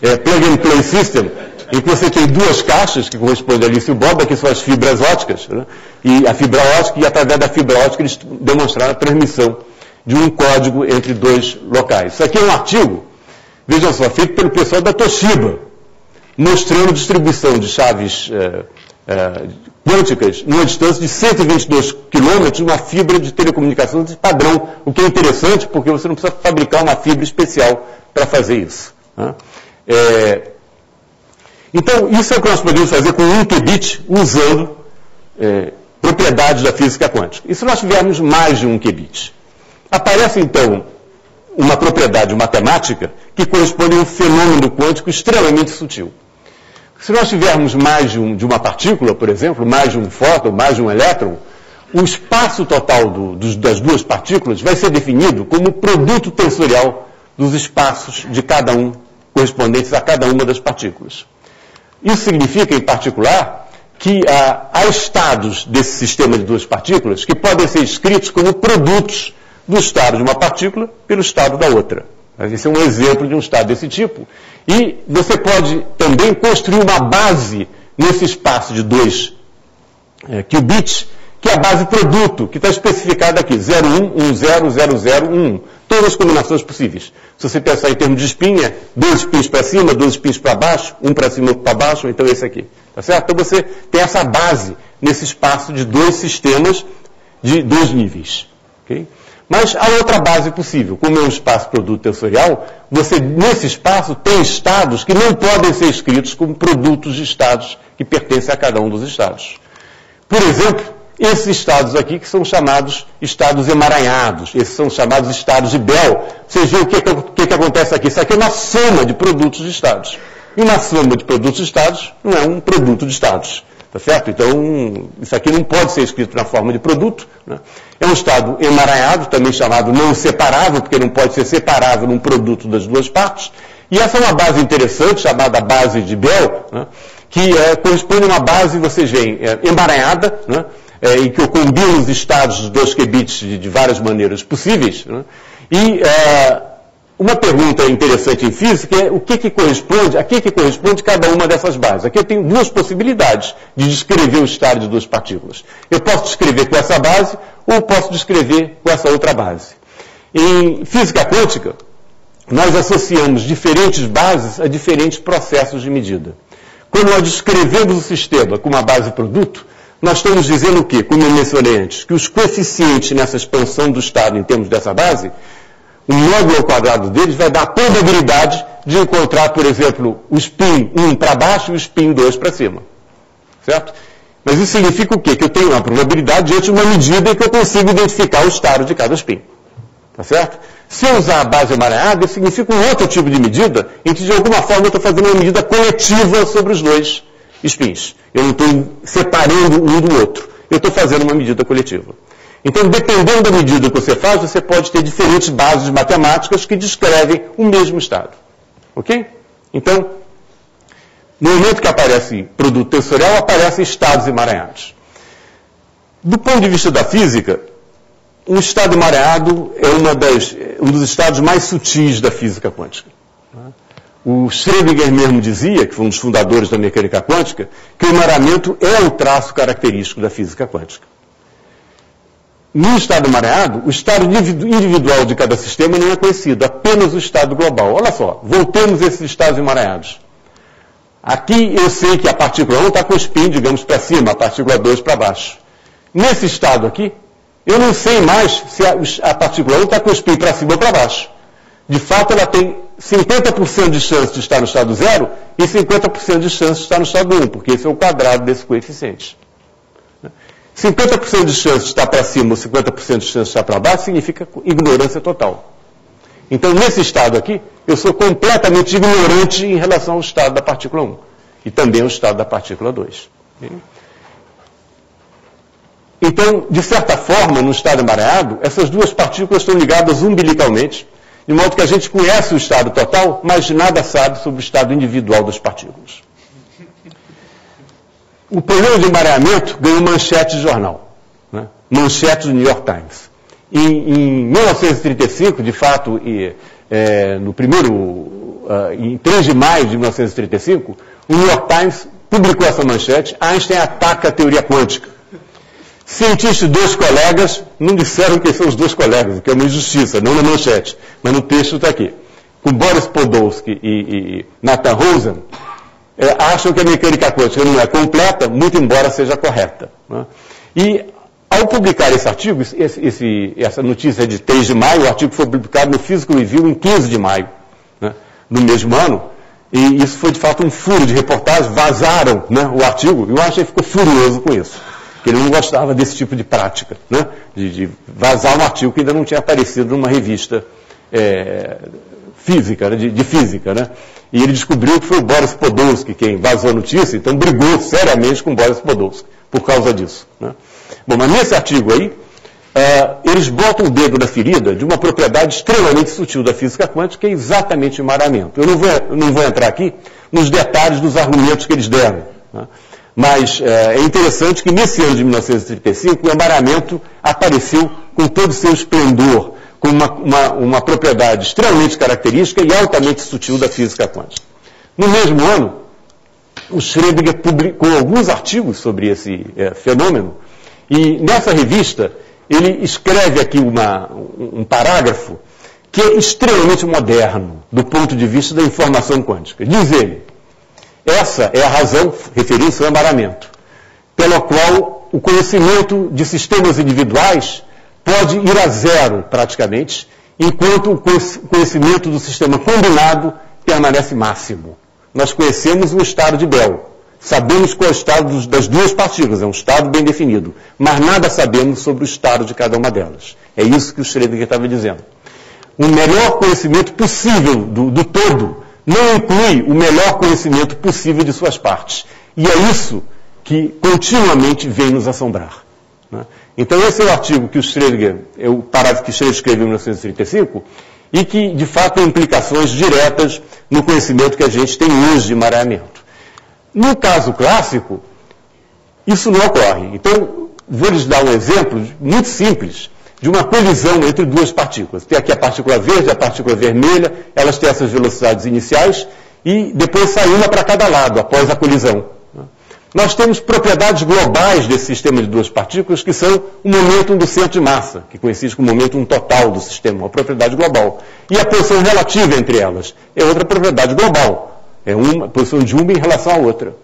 É plug and play system, em que você tem duas caixas que correspondem a Alice e o Bob, que são as fibras ópticas, né? E a fibra óptica, e através da fibra óptica eles demonstraram a transmissão de um código entre dois locais. Isso aqui é um artigo, vejam só, feito pelo pessoal da Toshiba, mostrando distribuição de chaves quânticas numa distância de 122 quilômetros de uma fibra de telecomunicação de padrão, o que é interessante porque você não precisa fabricar uma fibra especial para fazer isso. Né? Então, isso é o que nós podemos fazer com 1 qubit usando propriedades da física quântica. E se nós tivermos mais de 1 qubit? Aparece, então, uma propriedade matemática que corresponde a um fenômeno quântico extremamente sutil. Se nós tivermos mais de uma partícula, por exemplo, mais de um fóton, mais de um elétron, o espaço total das duas partículas vai ser definido como o produto tensorial dos espaços de cada um, correspondentes a cada uma das partículas. Isso significa, em particular, que há estados desse sistema de duas partículas que podem ser escritos como produtos do estado de uma partícula pelo estado da outra. Esse é um exemplo de um estado desse tipo. E você pode também construir uma base nesse espaço de 2 qubits, que é a base produto, que está especificada aqui, 01, 10, 00, 11. todas as combinações possíveis. Se você pensar em termos de spin, é 2 spins para cima, 2 spins para baixo, um para cima, outro para baixo, então esse aqui. Tá certo? Então você tem essa base nesse espaço de 2 sistemas de 2 níveis. Okay? Mas há outra base possível. Como é um espaço produto tensorial, você, nesse espaço, tem estados que não podem ser escritos como produtos de estados que pertencem a cada um dos estados. Por exemplo, esses estados aqui que são chamados estados emaranhados, esses são chamados estados de Bell. Vocês veem o que acontece aqui? Isso aqui é uma soma de produtos de estados. E uma soma de produtos de estados não é um produto de estados. Tá certo? Então, isso aqui não pode ser escrito na forma de produto. Né? É um estado emaranhado, também chamado não separável, porque não pode ser separável num produto das duas partes. E essa é uma base interessante, chamada base de Bell, né? Que corresponde a uma base, vocês veem, emaranhada, né? Em que eu combino os estados dos 2 qubits de várias maneiras possíveis. Né? E uma pergunta interessante em física é a que corresponde cada uma dessas bases. Aqui eu tenho 2 possibilidades de descrever o estado de 2 partículas. Eu posso descrever com essa base ou posso descrever com essa outra base. Em física quântica, nós associamos diferentes bases a diferentes processos de medida. Quando nós descrevemos o sistema com uma base produto, nós estamos dizendo o quê? Como eu mencionei antes, que os coeficientes nessa expansão do estado em termos dessa base, o módulo ao quadrado deles vai dar a probabilidade de encontrar, por exemplo, o spin 1 para baixo e o spin 2 para cima. Certo? Mas isso significa o quê? Que eu tenho uma probabilidade diante de uma medida em que eu consigo identificar o estado de cada spin. Tá certo? Se eu usar a base emaranhada, isso significa um outro tipo de medida em que, de alguma forma, eu estou fazendo uma medida coletiva sobre os 2 spins. Eu não estou separando um do outro. Eu estou fazendo uma medida coletiva. Então, dependendo da medida que você faz, você pode ter diferentes bases matemáticas que descrevem o mesmo estado. Ok? Então, no momento que aparece produto tensorial, aparecem estados emaranhados. Do ponto de vista da física, um estado emaranhado é um dos estados mais sutis da física quântica. O Schrödinger mesmo dizia, que foi um dos fundadores da mecânica quântica, que o emaranhamento é o traço característico da física quântica. No estado emaranhado, o estado individual de cada sistema não é conhecido, apenas o estado global. Olha só, voltemos a esses estados emaranhados. Aqui eu sei que a partícula 1 está com o spin, digamos, para cima, a partícula 2 para baixo. Nesse estado aqui, eu não sei mais se a partícula 1 está com o spin para cima ou para baixo. De fato, ela tem 50% de chance de estar no estado 0 e 50% de chance de estar no estado 1, porque esse é o quadrado desse coeficiente. 50% de chance de estar para cima ou 50% de chance de estar para baixo significa ignorância total. Então, nesse estado aqui, eu sou completamente ignorante em relação ao estado da partícula 1 e também ao estado da partícula 2. Então, de certa forma, no estado emaranhado, essas 2 partículas estão ligadas umbilicalmente, de modo que a gente conhece o estado total, mas nada sabe sobre o estado individual das partículas. O problema de emaranhamento ganhou manchete de jornal, né? Manchete do New York Times. Em 1935, de fato, em 3 de maio de 1935, o New York Times publicou essa manchete: Einstein ataca a teoria quântica. Cientistas, 2 colegas, não disseram quem são os 2 colegas, o que é uma injustiça, não na manchete, mas no texto está aqui. Com Boris Podolsky e Nathan Rosen, acham que a mecânica quântica não é completa, muito embora seja correta. Né? E, ao publicar esse artigo, essa notícia é de 3 de maio, o artigo foi publicado no Physical Review em 15 de maio, né, no mesmo ano, e isso foi, de fato, um furo de reportagem, vazaram, né, o artigo, e o Einstein ficou furioso com isso, porque ele não gostava desse tipo de prática, né, de vazar um artigo que ainda não tinha aparecido numa revista física, né, de física, né? E ele descobriu que foi o Boris Podolsky quem vazou a notícia, então brigou seriamente com o Boris Podolsky por causa disso, né? Bom, mas nesse artigo aí, eles botam o dedo na ferida de uma propriedade extremamente sutil da física quântica, que é exatamente o emaranhamento. Eu não vou entrar aqui nos detalhes dos argumentos que eles deram, né? Mas é interessante que nesse ano de 1935 o emaranhamento apareceu com todo o seu esplendor, com uma propriedade extremamente característica e altamente sutil da física quântica. No mesmo ano, o Schrödinger publicou alguns artigos sobre esse fenômeno, e nessa revista ele escreve aqui um parágrafo que é extremamente moderno do ponto de vista da informação quântica. Diz ele, essa é a razão, referindo-se ao embaralhamento, pela qual o conhecimento de sistemas individuais pode ir a zero, praticamente, enquanto o conhecimento do sistema combinado permanece máximo. Nós conhecemos o estado de Bell. Sabemos qual é o estado das duas partículas, é um estado bem definido, mas nada sabemos sobre o estado de cada uma delas. É isso que o Schrödinger estava dizendo. O melhor conhecimento possível do todo não inclui o melhor conhecimento possível de suas partes. E é isso que continuamente vem nos assombrar. Né? Então esse é o artigo que o Schrödinger, é o parágrafo que Schrödinger escreveu em 1935, e que, de fato, tem implicações diretas no conhecimento que a gente tem hoje de emaranhamento. No caso clássico, isso não ocorre. Então, vou lhes dar um exemplo muito simples de uma colisão entre duas partículas. Tem aqui a partícula verde, a partícula vermelha, elas têm essas velocidades iniciais e depois sai uma para cada lado após a colisão. Nós temos propriedades globais desse sistema de duas partículas que são o momento do centro de massa, que coincide com o momento total do sistema, uma propriedade global. E a posição relativa entre elas é outra propriedade global, é uma posição de uma em relação à outra.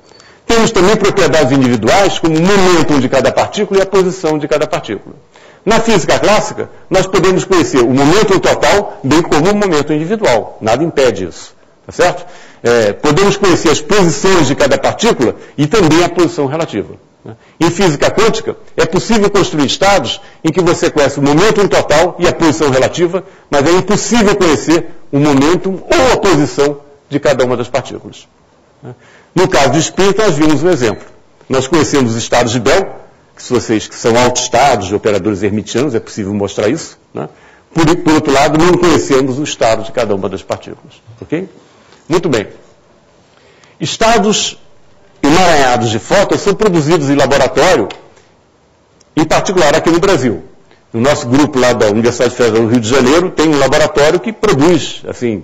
Temos também propriedades individuais, como o momento de cada partícula e a posição de cada partícula. Na física clássica, nós podemos conhecer o momento total, bem como o momento individual. Nada impede isso. Tá certo? Podemos conhecer as posições de cada partícula e também a posição relativa. Né? Em física quântica, é possível construir estados em que você conhece o momento total e a posição relativa, mas é impossível conhecer o momento ou a posição de cada uma das partículas. Né? No caso do espírito, nós vimos um exemplo. Nós conhecemos os estados de Bell, que são autoestados de operadores hermitianos, é possível mostrar isso. Né? Por outro lado, não conhecemos o estado de cada uma das partículas. Ok? Muito bem. Estados emaranhados de fótons são produzidos em laboratório, em particular aqui no Brasil. O nosso grupo lá da Universidade Federal do Rio de Janeiro tem um laboratório que produz, assim,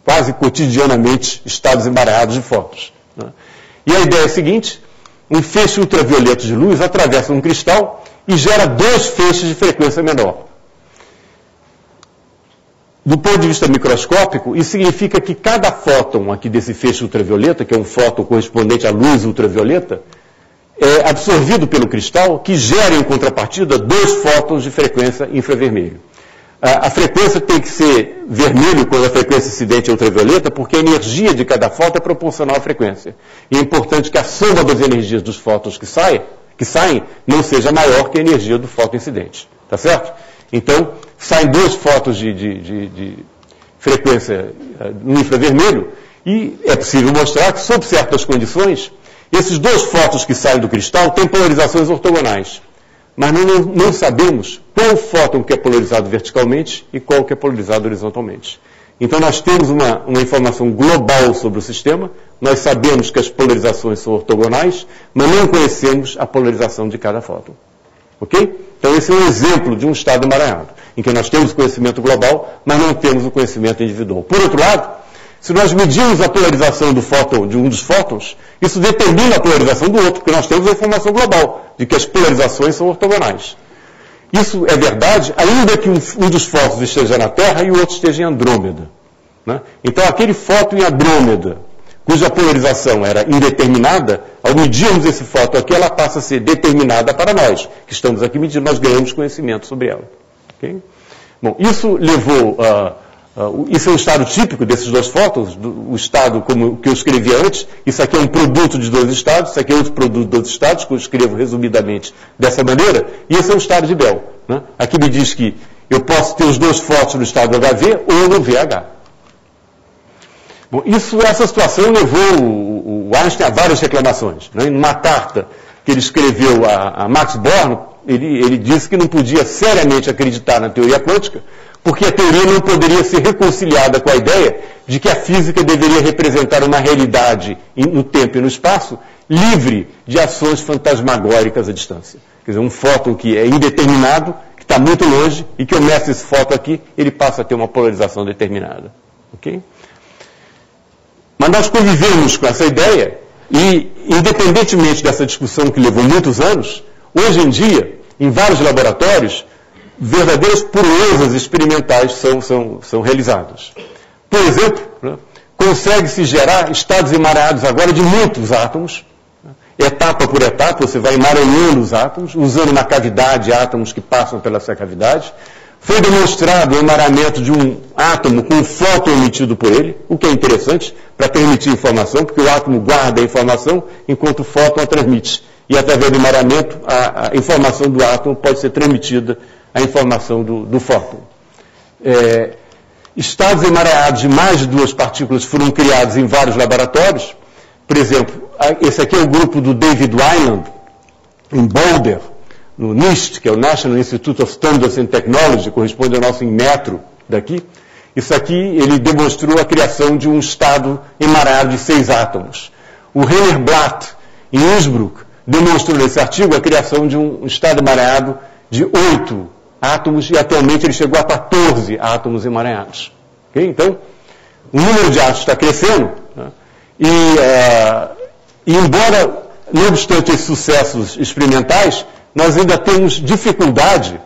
quase cotidianamente, estados emaranhados de fótons. Né? E a ideia é a seguinte: um feixe ultravioleta de luz atravessa um cristal e gera dois feixes de frequência menor. Do ponto de vista microscópico, isso significa que cada fóton aqui desse feixe ultravioleta, que é um fóton correspondente à luz ultravioleta, é absorvido pelo cristal, que gera em contrapartida dois fótons de frequência infravermelho. A frequência tem que ser vermelho quando a frequência incidente é ultravioleta, porque a energia de cada fóton é proporcional à frequência. E é importante que a soma das energias dos fótons que saem não seja maior que a energia do fóton incidente. Tá certo? Então, saem dois fótons de frequência no infravermelho e é possível mostrar que, sob certas condições, esses dois fótons que saem do cristal têm polarizações ortogonais. Mas não sabemos qual fóton que é polarizado verticalmente e qual que é polarizado horizontalmente. Então, nós temos uma informação global sobre o sistema, nós sabemos que as polarizações são ortogonais, mas não conhecemos a polarização de cada fóton. Ok? Então, esse é um exemplo de um estado emaranhado, em que nós temos o conhecimento global, mas não temos o conhecimento individual. Por outro lado, se nós medirmos a polarização do fóton, de um dos fótons, isso determina a polarização do outro, porque nós temos a informação global de que as polarizações são ortogonais. Isso é verdade, ainda que um dos fótons esteja na Terra e o outro esteja em Andrômeda. Né? Então, aquele fóton em Andrômeda, cuja polarização era indeterminada, ao medirmos esse fóton aqui, ela passa a ser determinada para nós, que estamos aqui medindo, nós ganhamos conhecimento sobre ela. Okay? Bom, isso levou isso é um estado típico desses dois fótons, o estado como que eu escrevi antes. Isso aqui é um produto de dois estados, isso aqui é outro produto de dois estados, que eu escrevo resumidamente dessa maneira, e esse é um estado de Bell. Né? Aqui me diz que eu posso ter os dois fótons no estado HV ou no VH. Bom, essa situação levou o Einstein a várias reclamações. Né? Numa carta que ele escreveu a Max Born, ele disse que não podia seriamente acreditar na teoria quântica, porque a teoria não poderia ser reconciliada com a ideia de que a física deveria representar uma realidade no tempo e no espaço livre de ações fantasmagóricas à distância. Quer dizer, um fóton que é indeterminado, que está muito longe, e que eu meço esse fóton aqui, ele passa a ter uma polarização determinada. Ok? Mas nós convivemos com essa ideia e, independentemente dessa discussão que levou muitos anos, hoje em dia, em vários laboratórios, verdadeiras proezas experimentais são realizadas. Por exemplo, né, consegue-se gerar estados emaranhados agora de muitos átomos, etapa por etapa, você vai emaranhando os átomos, usando uma cavidade, átomos que passam pela essa cavidade. Foi demonstrado o emaranhamento de um átomo com um fóton emitido por ele, o que é interessante para permitir informação, porque o átomo guarda a informação enquanto o fóton a transmite. E através do emaranhamento, a informação do átomo pode ser transmitida à informação do fóton. Estados emaranhados de mais de 2 partículas foram criados em vários laboratórios. Por exemplo, esse aqui é o grupo do David Wineland, em Boulder, no NIST, que é o National Institute of Standards and Technology, corresponde ao nosso Inmetro daqui. Isso aqui, ele demonstrou a criação de um estado emaranhado de 6 átomos. O Rainer Blatt, em Innsbruck, demonstrou nesse artigo a criação de um estado emaranhado de 8 átomos, e atualmente ele chegou a 14 átomos emaranhados. Okay? Então, o número de átomos está crescendo, né? E embora, não obstante esses sucessos experimentais, nós ainda temos dificuldade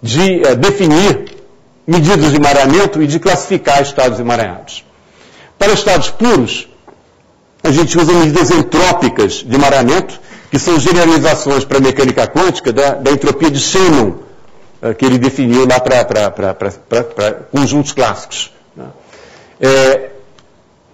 de definir medidas de emaranhamento e de classificar estados emaranhados. Para estados puros, a gente usa medidas entrópicas de emaranhamento, que são generalizações para a mecânica quântica da entropia de Shannon, que ele definiu lá para conjuntos clássicos.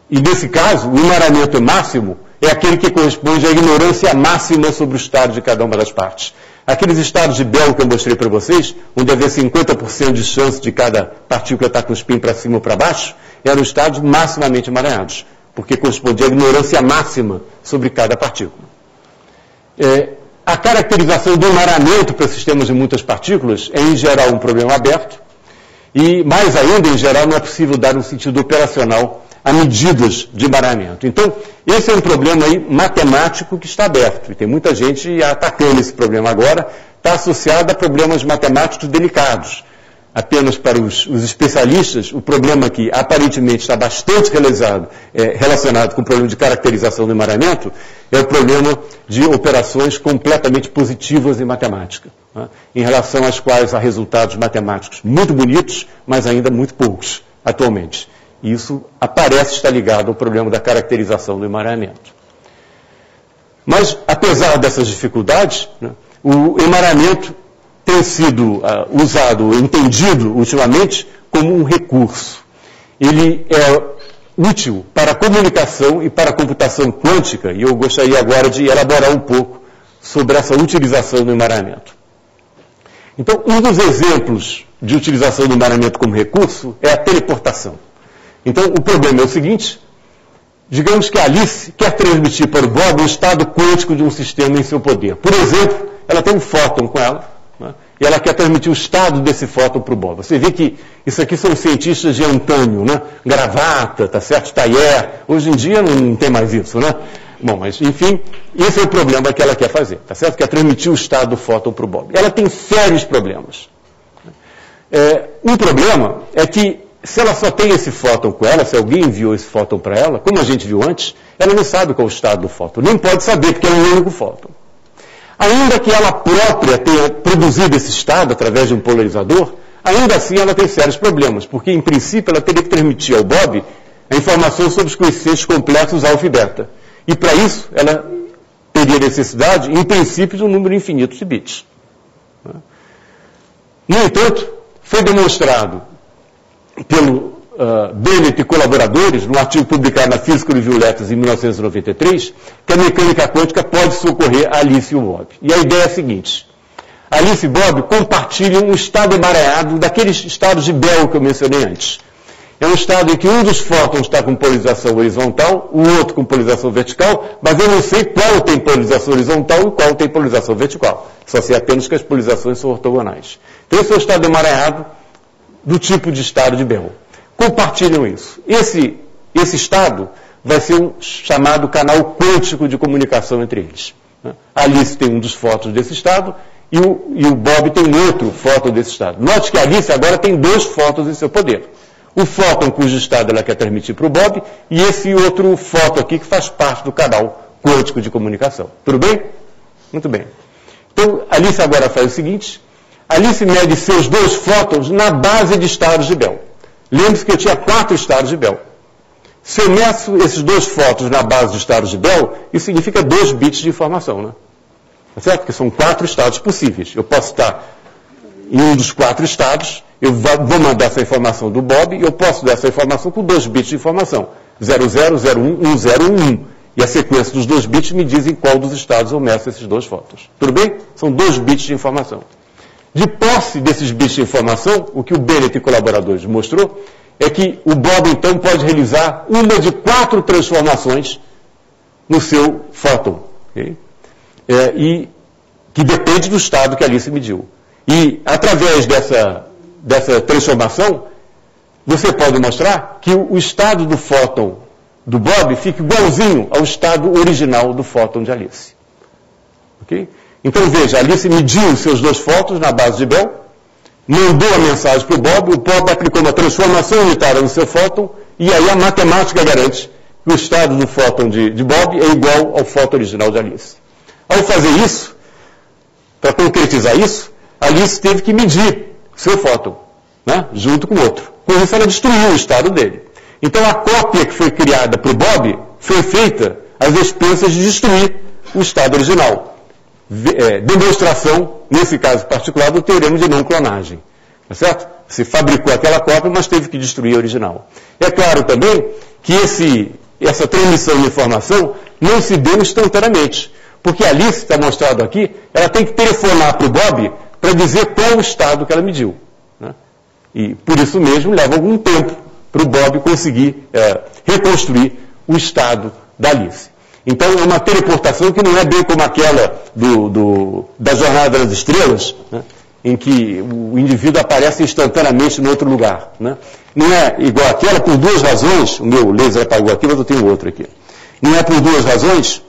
E nesse caso, o emaranhamento máximo é aquele que corresponde à ignorância máxima sobre o estado de cada uma das partes. Aqueles estados de Bell que eu mostrei para vocês, onde havia 50% de chance de cada partícula estar com o spin para cima ou para baixo, eram estados maximamente emaranhados, porque correspondia à ignorância máxima sobre cada partícula. A caracterização do emaranhamento para sistemas de muitas partículas é, em geral, um problema aberto, e, mais ainda, em geral, não é possível dar um sentido operacional a medidas de emaranhamento. Então, esse é um problema aí matemático que está aberto, e tem muita gente atacando esse problema agora, está associado a problemas matemáticos delicados. Apenas para os especialistas, o problema que aparentemente está bastante relacionado com o problema de caracterização do emaranhamento é o problema de operações completamente positivas em matemática, né, em relação às quais há resultados matemáticos muito bonitos, mas ainda muito poucos atualmente. Isso parece estar ligado ao problema da caracterização do emaranhamento. Mas, apesar dessas dificuldades, né, o emaranhamento tem sido usado, entendido ultimamente, como um recurso. Ele é útil para a comunicação e para a computação quântica, e eu gostaria agora de elaborar um pouco sobre essa utilização do emaranhamento. Então, um dos exemplos de utilização do emaranhamento como recurso é a teleportação. Então, o problema é o seguinte: digamos que a Alice quer transmitir para o Bob o estado quântico de um sistema em seu poder. Por exemplo, ela tem um fóton com ela, né, e ela quer transmitir o estado desse fóton para o Bob. Você vê que isso aqui são cientistas de antônio, né? Gravata, tá certo? Tailleur. Hoje em dia não tem mais isso, né? Bom, mas, enfim, esse é o problema que ela quer fazer, tá certo? Quer transmitir o estado do fóton para o Bob. Ela tem sérios problemas. Um problema é que, se ela só tem esse fóton com ela, se alguém enviou esse fóton para ela, como a gente viu antes, ela não sabe qual é o estado do fóton. Nem pode saber, porque é um único fóton. Ainda que ela própria tenha produzido esse estado através de um polarizador, ainda assim ela tem sérios problemas, porque, em princípio, ela teria que transmitir ao Bob a informação sobre os coeficientes complexos alfa e beta. E, para isso, ela teria necessidade, em princípio, de um número infinito de bits. No entanto, foi demonstrado pelo Bennett e colaboradores, num artigo publicado na Physical Review Letters em 1993, que a mecânica quântica pode socorrer a Alice e o Bob. E a ideia é a seguinte: Alice e Bob compartilham um estado emaranhado daqueles estados de Bell que eu mencionei antes. É um estado em que um dos fótons está com polarização horizontal, o outro com polarização vertical, mas eu não sei qual tem polarização horizontal e qual tem polarização vertical. Só sei apenas que as polarizações são ortogonais. Então, esse é o estado emaranhado do tipo de estado de Bell. Compartilham isso. Esse estado vai ser um chamado canal quântico de comunicação entre eles. A Alice tem um dos fótons desse estado e o Bob tem outro fóton desse estado. Note que a Alice agora tem 2 fótons em seu poder. O fóton cujo estado ela quer transmitir para o Bob e esse outro fóton aqui que faz parte do canal quântico de comunicação. Tudo bem? Muito bem. Então, a Alice agora faz o seguinte: Alice mede seus 2 fótons na base de estados de Bell. Lembre-se que eu tinha 4 estados de Bell. Se eu meço esses 2 fótons na base de estados de Bell, isso significa 2 bits de informação, né? Tá certo? Porque são 4 estados possíveis. Eu posso estar em um dos 4 estados, eu vou mandar essa informação do Bob, e eu posso dar essa informação com 2 bits de informação. 00, 01, 1011. E a sequência dos 2 bits me diz em qual dos estados eu meço esses 2 fótons. Tudo bem? São 2 bits de informação. De posse desses bits de informação, o que o Bennett e colaboradores mostrou é que o Bob, então, pode realizar uma de 4 transformações no seu fóton. Okay? E que depende do estado que a Alice mediu. E, através dessa transformação, você pode mostrar que o estado do fóton do Bob fica igualzinho ao estado original do fóton de Alice. Okay? Então, veja, a Alice mediu os seus 2 fótons na base de Bell, mandou a mensagem para o Bob aplicou uma transformação unitária no seu fóton, e aí a matemática garante que o estado do fóton de Bob é igual ao fóton original de Alice. Ao fazer isso, para concretizar isso, Alice teve que medir o seu fóton, né, junto com o outro. Com isso, ela destruiu o estado dele. Então, a cópia que foi criada para o Bob foi feita às expensas de destruir o estado original. Demonstração, nesse caso particular, do teorema de não clonagem. Tá certo? Se fabricou aquela cópia, mas teve que destruir a original. É claro também que essa transmissão de informação não se deu instantaneamente. Porque a Alice, está mostrado aqui, ela tem que telefonar para o Bob para dizer qual o estado que ela mediu. Né? E por isso mesmo leva algum tempo para o Bob conseguir reconstruir o estado da Alice. Então é uma teleportação que não é bem como aquela da Jornada das Estrelas, né? Em que o indivíduo aparece instantaneamente em outro lugar. Né? Não é igual àquela por 2 razões. O meu laser apagou aqui, mas eu tenho outro aqui. Não é por 2 razões.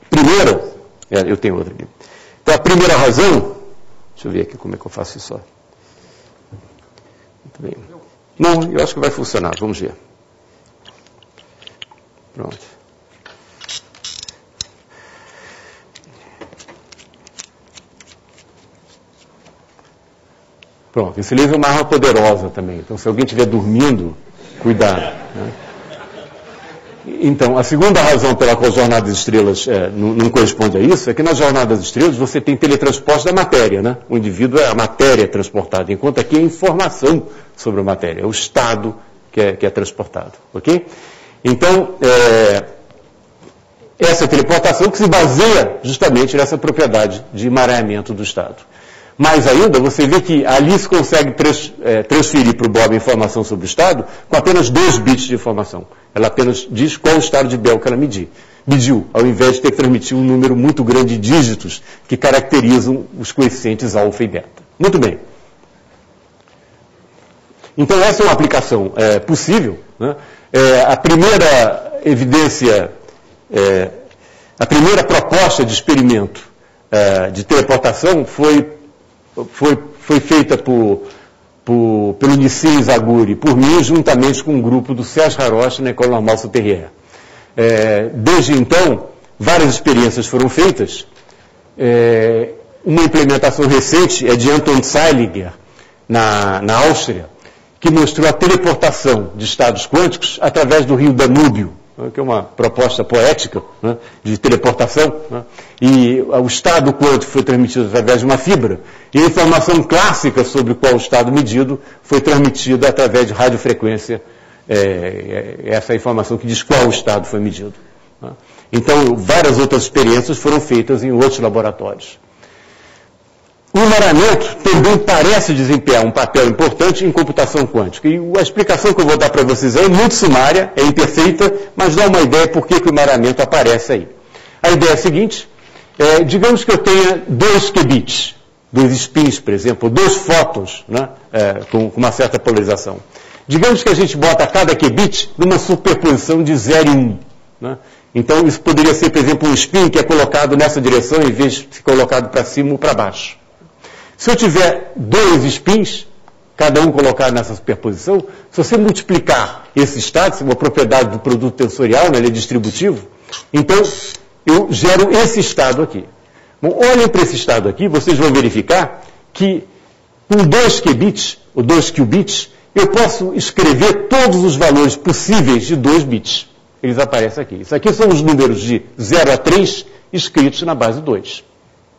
Primeiro, eu tenho outro aqui. Então a primeira razão, deixa eu ver aqui como é que eu faço isso. Muito bem. Não, eu acho que vai funcionar, vamos ver. Pronto. Pronto, esse laser é uma arma poderosa também. Então, se alguém estiver dormindo, cuidado. Né? Então, a segunda razão pela qual a Jornada das Estrelas não corresponde a isso é que na Jornada das Estrelas você tem teletransporte da matéria. Né? O indivíduo é a matéria transportada, enquanto aqui é a informação sobre a matéria, é o estado que é transportado. Ok? Então, essa teleportação que se baseia justamente nessa propriedade de emaranhamento do estado. Mais ainda, você vê que a Alice consegue transferir para o Bob informação sobre o estado com apenas 2 bits de informação. Ela apenas diz qual o estado de Bell que ela mediu, ao invés de ter que transmitir um número muito grande de dígitos que caracterizam os coeficientes alfa e beta. Muito bem. Então, essa é uma aplicação possível. Né? A primeira evidência, a primeira proposta de experimento de teleportação foi feita pelo Nissim Zaguri, por mim, juntamente com um grupo do Serge Haroche na École Normale Supérieure. Desde então, várias experiências foram feitas. Uma implementação recente é de Anton Zeilinger, na Áustria, que mostrou a teleportação de estados quânticos através do rio Danúbio, que é uma proposta poética, né, de teleportação, né, e o estado quântico foi transmitido através de uma fibra, e a informação clássica sobre qual o estado medido foi transmitida através de radiofrequência, essa é a informação que diz qual o estado foi medido. Né. Então, várias outras experiências foram feitas em outros laboratórios. O emaranhamento também parece desempenhar um papel importante em computação quântica. E a explicação que eu vou dar para vocês é muito sumária, é imperfeita, mas dá uma ideia por que o emaranhamento aparece aí. A ideia é a seguinte, digamos que eu tenha 2 qubits, 2 spins, por exemplo, 2 fótons, né, com uma certa polarização. Digamos que a gente bota cada qubit numa superposição de 0 e 1. Né? Então, isso poderia ser, por exemplo, um spin que é colocado nessa direção em vez de ser colocado para cima ou para baixo. Se eu tiver 2 spins, cada um colocado nessa superposição, se você multiplicar esse estado, uma propriedade do produto tensorial, né, ele é distributivo, então eu gero esse estado aqui. Bom, olhem para esse estado aqui, vocês vão verificar que com 2 qubits, ou 2 qubits, eu posso escrever todos os valores possíveis de 2 bits. Eles aparecem aqui. Isso aqui são os números de 0 a 3 escritos na base 2.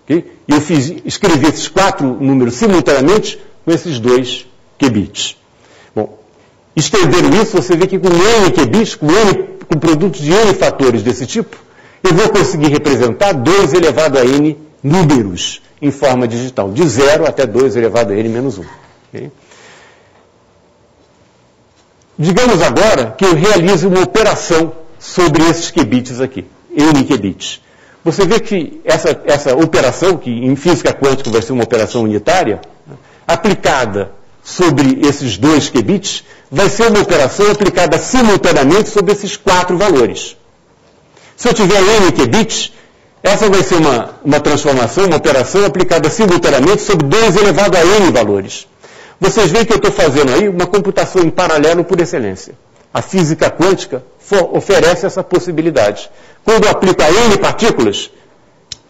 Okay? E eu escrevi esses 4 números simultaneamente com esses 2 qubits. Bom, estendendo isso, você vê que com n qubits, com produtos de n fatores desse tipo, eu vou conseguir representar 2 elevado a n números em forma digital, de 0 até 2 elevado a n menos 1. Okay? Digamos agora que eu realize uma operação sobre esses qubits aqui, n qubits. Você vê que essa operação, que em física quântica vai ser uma operação unitária, aplicada sobre esses 2 qubits, vai ser uma operação aplicada simultaneamente sobre esses 4 valores. Se eu tiver n qubits, essa vai ser uma transformação, uma operação aplicada simultaneamente sobre 2 elevado a n valores. Vocês veem que eu estou fazendo aí uma computação em paralelo por excelência. A física quântica oferece essa possibilidade. Quando eu aplico a n partículas,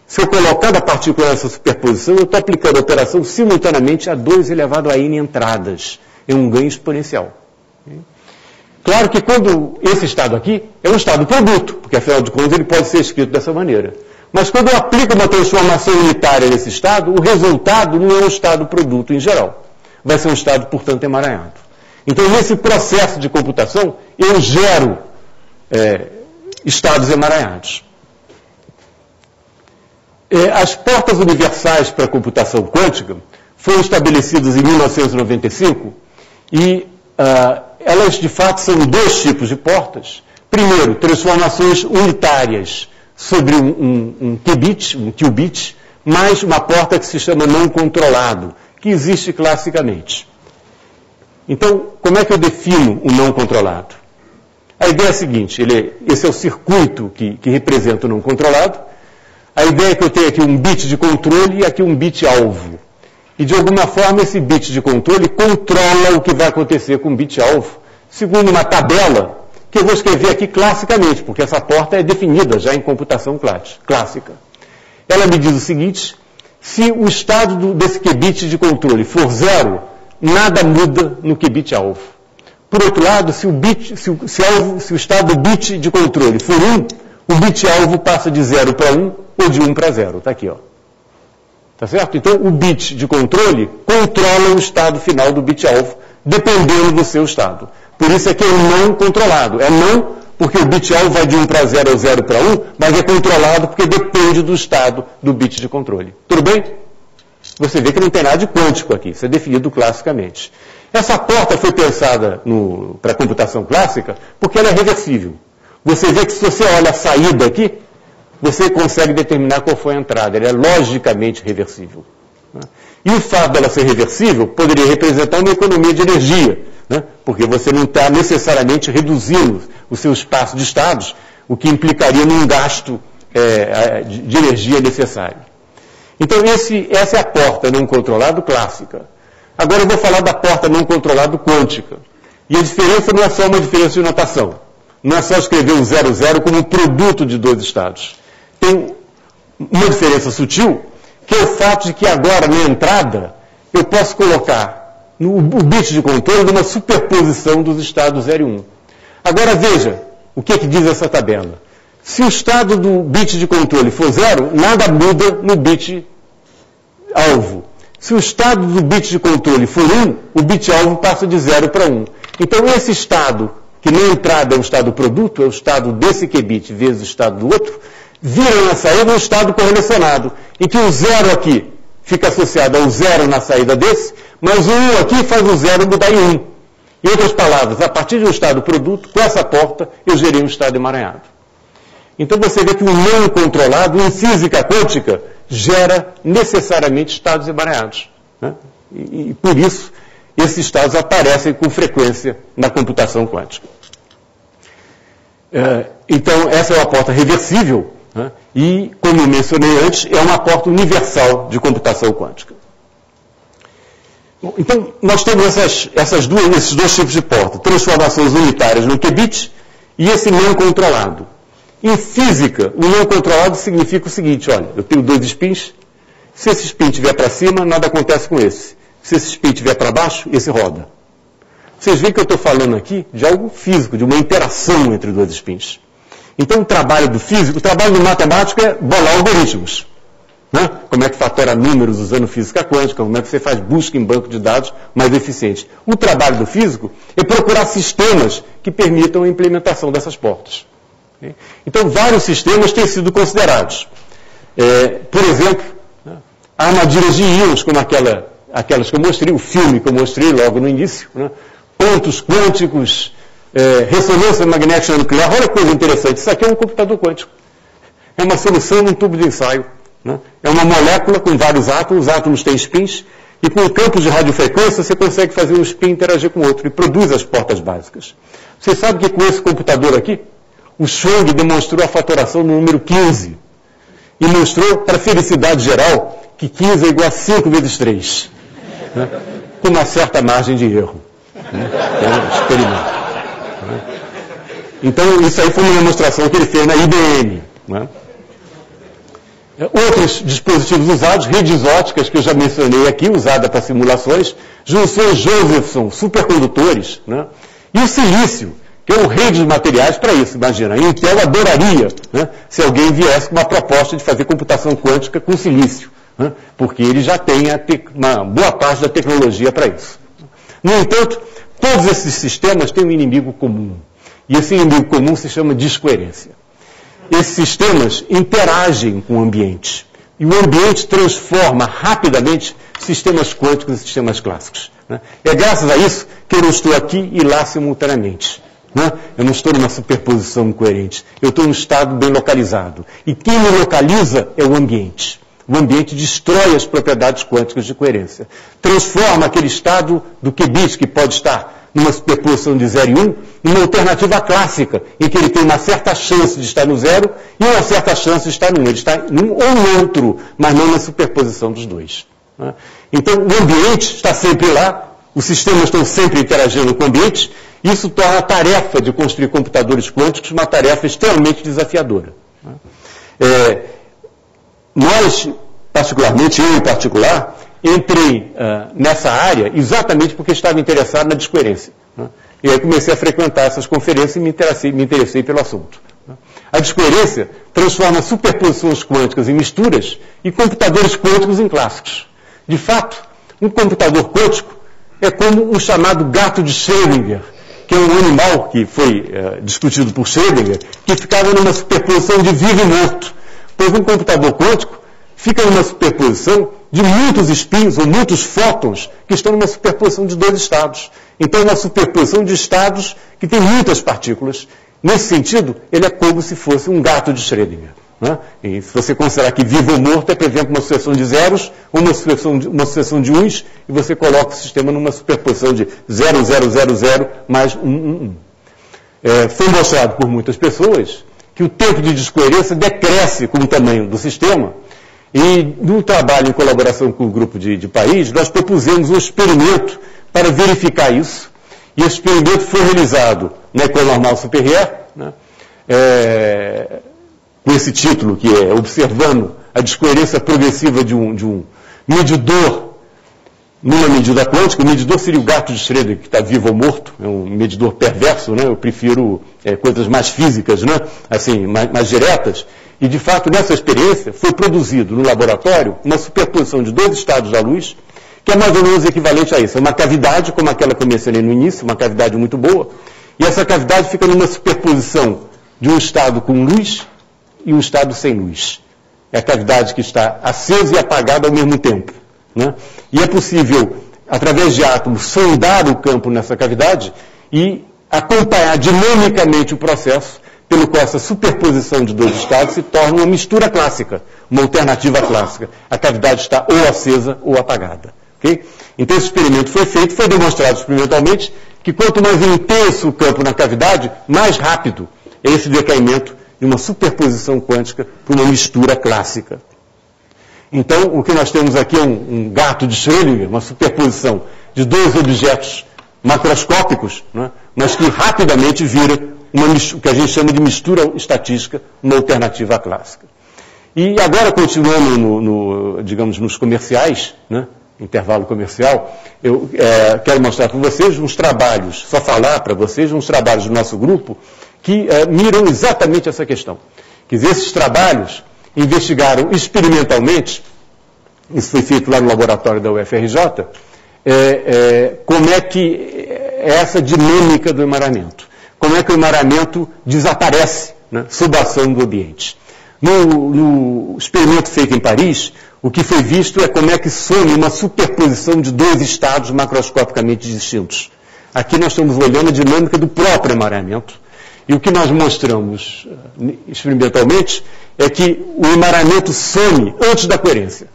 se eu colocar cada partícula nessa superposição, eu estou aplicando a operação simultaneamente a 2 elevado a n entradas. É um ganho exponencial. Claro que quando esse estado aqui é um estado produto, porque afinal de contas ele pode ser escrito dessa maneira. Mas quando eu aplico uma transformação unitária nesse estado, o resultado não é um estado produto em geral. Vai ser um estado, portanto, emaranhado. Então, nesse processo de computação, eu gero estados emaranhados. As portas universais para a computação quântica foram estabelecidas em 1995 e elas, de fato, são 2 tipos de portas. Primeiro, transformações unitárias sobre um qubit, mais uma porta que se chama não controlado, que existe classicamente. Então, como é que eu defino o não controlado? A ideia é a seguinte, esse é o circuito que representa o não controlado. A ideia é que eu tenho aqui um bit de controle e aqui um bit alvo. E, de alguma forma, esse bit de controle controla o que vai acontecer com o bit alvo, segundo uma tabela que eu vou escrever aqui classicamente, porque essa porta é definida já em computação clássica. Ela me diz o seguinte: se o estado desse qubit de controle for 0, nada muda no qubit alvo. Por outro lado, se o estado do bit de controle for 1, o bit alvo passa de 0 para 1 ou de 1 para 0. Está aqui, ó. Tá certo? Então, o bit de controle controla o estado final do bit alvo, dependendo do seu estado. Por isso é que é não controlado. É não porque o bit alvo vai de 1 para 0 ou 0 para 1, mas é controlado porque depende do estado do bit de controle. Tudo bem? Você vê que não tem nada de quântico aqui, isso é definido classicamente. Essa porta foi pensada para a computação clássica porque ela é reversível. Você vê que se você olha a saída aqui, você consegue determinar qual foi a entrada. Ela é logicamente reversível. E o fato dela ser reversível poderia representar uma economia de energia, porque você não está necessariamente reduzindo o seu espaço de estados, o que implicaria num gasto de energia necessário. Então, essa é a porta não controlado clássica. Agora eu vou falar da porta não controlado quântica. E a diferença não é só uma diferença de notação. Não é só escrever um 00 como um produto de 2 estados. Tem uma diferença sutil, que é o fato de que agora, na entrada, eu posso colocar o bit de controle numa superposição dos estados 0 e 1. Agora veja o que diz essa tabela. Se o estado do bit de controle for 0, nada muda no bit alvo. Se o estado do bit de controle for 1, o bit alvo passa de 0 para 1. Então, esse estado, que na entrada é o estado produto, é o estado desse qubit vezes o estado do outro, vira na saída um estado correlacionado, em que o 0 aqui fica associado ao 0 na saída desse, mas o 1 aqui faz o 0 mudar em 1. Em outras palavras, a partir de um estado produto, com essa porta, eu gerei um estado emaranhado. Então você vê que o não controlado, em física quântica, gera necessariamente estados emaranhados. E por isso, esses estados aparecem com frequência na computação quântica. Então, essa é uma porta reversível, e, como eu mencionei antes, é uma porta universal de computação quântica. Bom, então, nós temos esses dois tipos de porta, transformações unitárias no qubit e esse não controlado. Em física, o não controlado significa o seguinte: olha, eu tenho 2 spins, Se esse spin estiver para cima, nada acontece com esse. Se esse spin estiver para baixo, esse roda. Vocês veem que eu estou falando aqui de algo físico, de uma interação entre dois spins. Então, o trabalho do físico, o trabalho do matemático é bolar algoritmos. Né? Como é que fatora números usando física quântica, como é que você faz busca em banco de dados mais eficiente. O trabalho do físico é procurar sistemas que permitam a implementação dessas portas. Então, vários sistemas têm sido considerados. Por exemplo, armadilhas de íons, como aquelas que eu mostrei, o filme que eu mostrei logo no início, né? Pontos quânticos, ressonância magnética nuclear. Olha que coisa interessante, isso aqui é um computador quântico. É uma solução num tubo de ensaio. Né? É uma molécula com vários átomos, os átomos têm spins, e com o campo de radiofrequência você consegue fazer um spin interagir com o outro, e produz as portas básicas. Você sabe que com esse computador aqui, o Chang demonstrou a fatoração no número 15, e mostrou, para a felicidade geral, que 15 é igual a 5 vezes 3, né? Com uma certa margem de erro. Né? É um experimento. Né? Então, isso aí foi uma demonstração que ele fez na IBM. Né? Outros dispositivos usados, redes óticas, que eu já mencionei aqui, usada para simulações, junções Josephson, supercondutores, né? E o silício, que é um rei dos materiais para isso, imagina. A Intel adoraria, né, se alguém viesse com uma proposta de fazer computação quântica com silício, né, porque ele já tem uma boa parte da tecnologia para isso. No entanto, todos esses sistemas têm um inimigo comum. E esse inimigo comum se chama descoerência. Esses sistemas interagem com o ambiente. E o ambiente transforma rapidamente sistemas quânticos em sistemas clássicos. Né? É graças a isso que eu não estou aqui e lá simultaneamente. Né? Eu não estou numa superposição incoerente. Eu estou em um estado bem localizado. E quem me localiza é o ambiente. O ambiente destrói as propriedades quânticas de coerência. Transforma aquele estado do qubit, que pode estar numa superposição de 0 e 1, numa alternativa clássica, em que ele tem uma certa chance de estar no 0 e uma certa chance de estar no 1. Ele está num ou no outro, mas não na superposição dos dois. Né? Então, o ambiente está sempre lá, os sistemas estão sempre interagindo com o ambiente, e isso torna a tarefa de construir computadores quânticos uma tarefa extremamente desafiadora. Né? Nós, particularmente, eu em particular, entrei nessa área exatamente porque estava interessado na descoerência. Né? E aí comecei a frequentar essas conferências e me interessei pelo assunto. Né? A descoerência transforma superposições quânticas em misturas e computadores quânticos em clássicos. De fato, um computador quântico é como um chamado gato de Schrödinger, que é um animal que foi discutido por Schrödinger, que ficava numa superposição de vivo e morto. Pois um computador quântico fica numa superposição de muitos spins ou muitos fótons que estão numa superposição de dois estados. Então, é uma superposição de estados que tem muitas partículas. Nesse sentido, ele é como se fosse um gato de Schrödinger. Né? E se você considerar que vivo ou morto é, por exemplo, uma sucessão de zeros, ou uma sucessão de uns, e você coloca o sistema numa superposição de 0, 0, 0, 0, mais 1, 1, 1. Foi mostrado por muitas pessoas que o tempo de descoerência decresce com o tamanho do sistema. E no trabalho em colaboração com o grupo de Paris, nós propusemos um experimento para verificar isso. E esse experimento foi realizado na École Normale Supérieure, né, com esse título, que é Observando a Descoerência Progressiva de um medidor numa medida quântica. O medidor seria o gato de Schrödinger, que está vivo ou morto, é um medidor perverso, né? Eu prefiro coisas mais físicas, né? Assim, mais diretas. E, de fato, nessa experiência, foi produzido no laboratório uma superposição de dois estados da luz, que é mais ou menos equivalente a isso. É uma cavidade, como aquela que eu mencionei no início, uma cavidade muito boa, e essa cavidade fica numa superposição de um estado com luz e um estado sem luz. É a cavidade que está acesa e apagada ao mesmo tempo. Né? E é possível, através de átomos, sondar o campo nessa cavidade e acompanhar dinamicamente o processo pelo qual essa superposição de dois estados se torna uma mistura clássica, uma alternativa clássica. A cavidade está ou acesa ou apagada. Okay? Então, esse experimento foi feito, foi demonstrado experimentalmente que quanto mais intenso o campo na cavidade, mais rápido é esse decaimento de uma superposição quântica para uma mistura clássica. Então, o que nós temos aqui é um gato de Schrödinger, uma superposição de dois objetos macroscópicos, né, mas que rapidamente vira o que a gente chama de mistura estatística, uma alternativa clássica. E agora, continuando digamos, nos comerciais, né, intervalo comercial, eu quero mostrar para vocês uns trabalhos, só falar para vocês uns trabalhos do nosso grupo que miram exatamente essa questão. Quer dizer, esses trabalhos investigaram experimentalmente, isso foi feito lá no laboratório da UFRJ, como é que é essa dinâmica do emaranhamento. Como é que o emaranhamento desaparece, né, sob a ação do ambiente. No experimento feito em Paris, o que foi visto é como é que some uma superposição de dois estados macroscopicamente distintos. Aqui nós estamos olhando a dinâmica do próprio emaranhamento, e o que nós mostramos experimentalmente é que o emaranhamento some antes da coerência.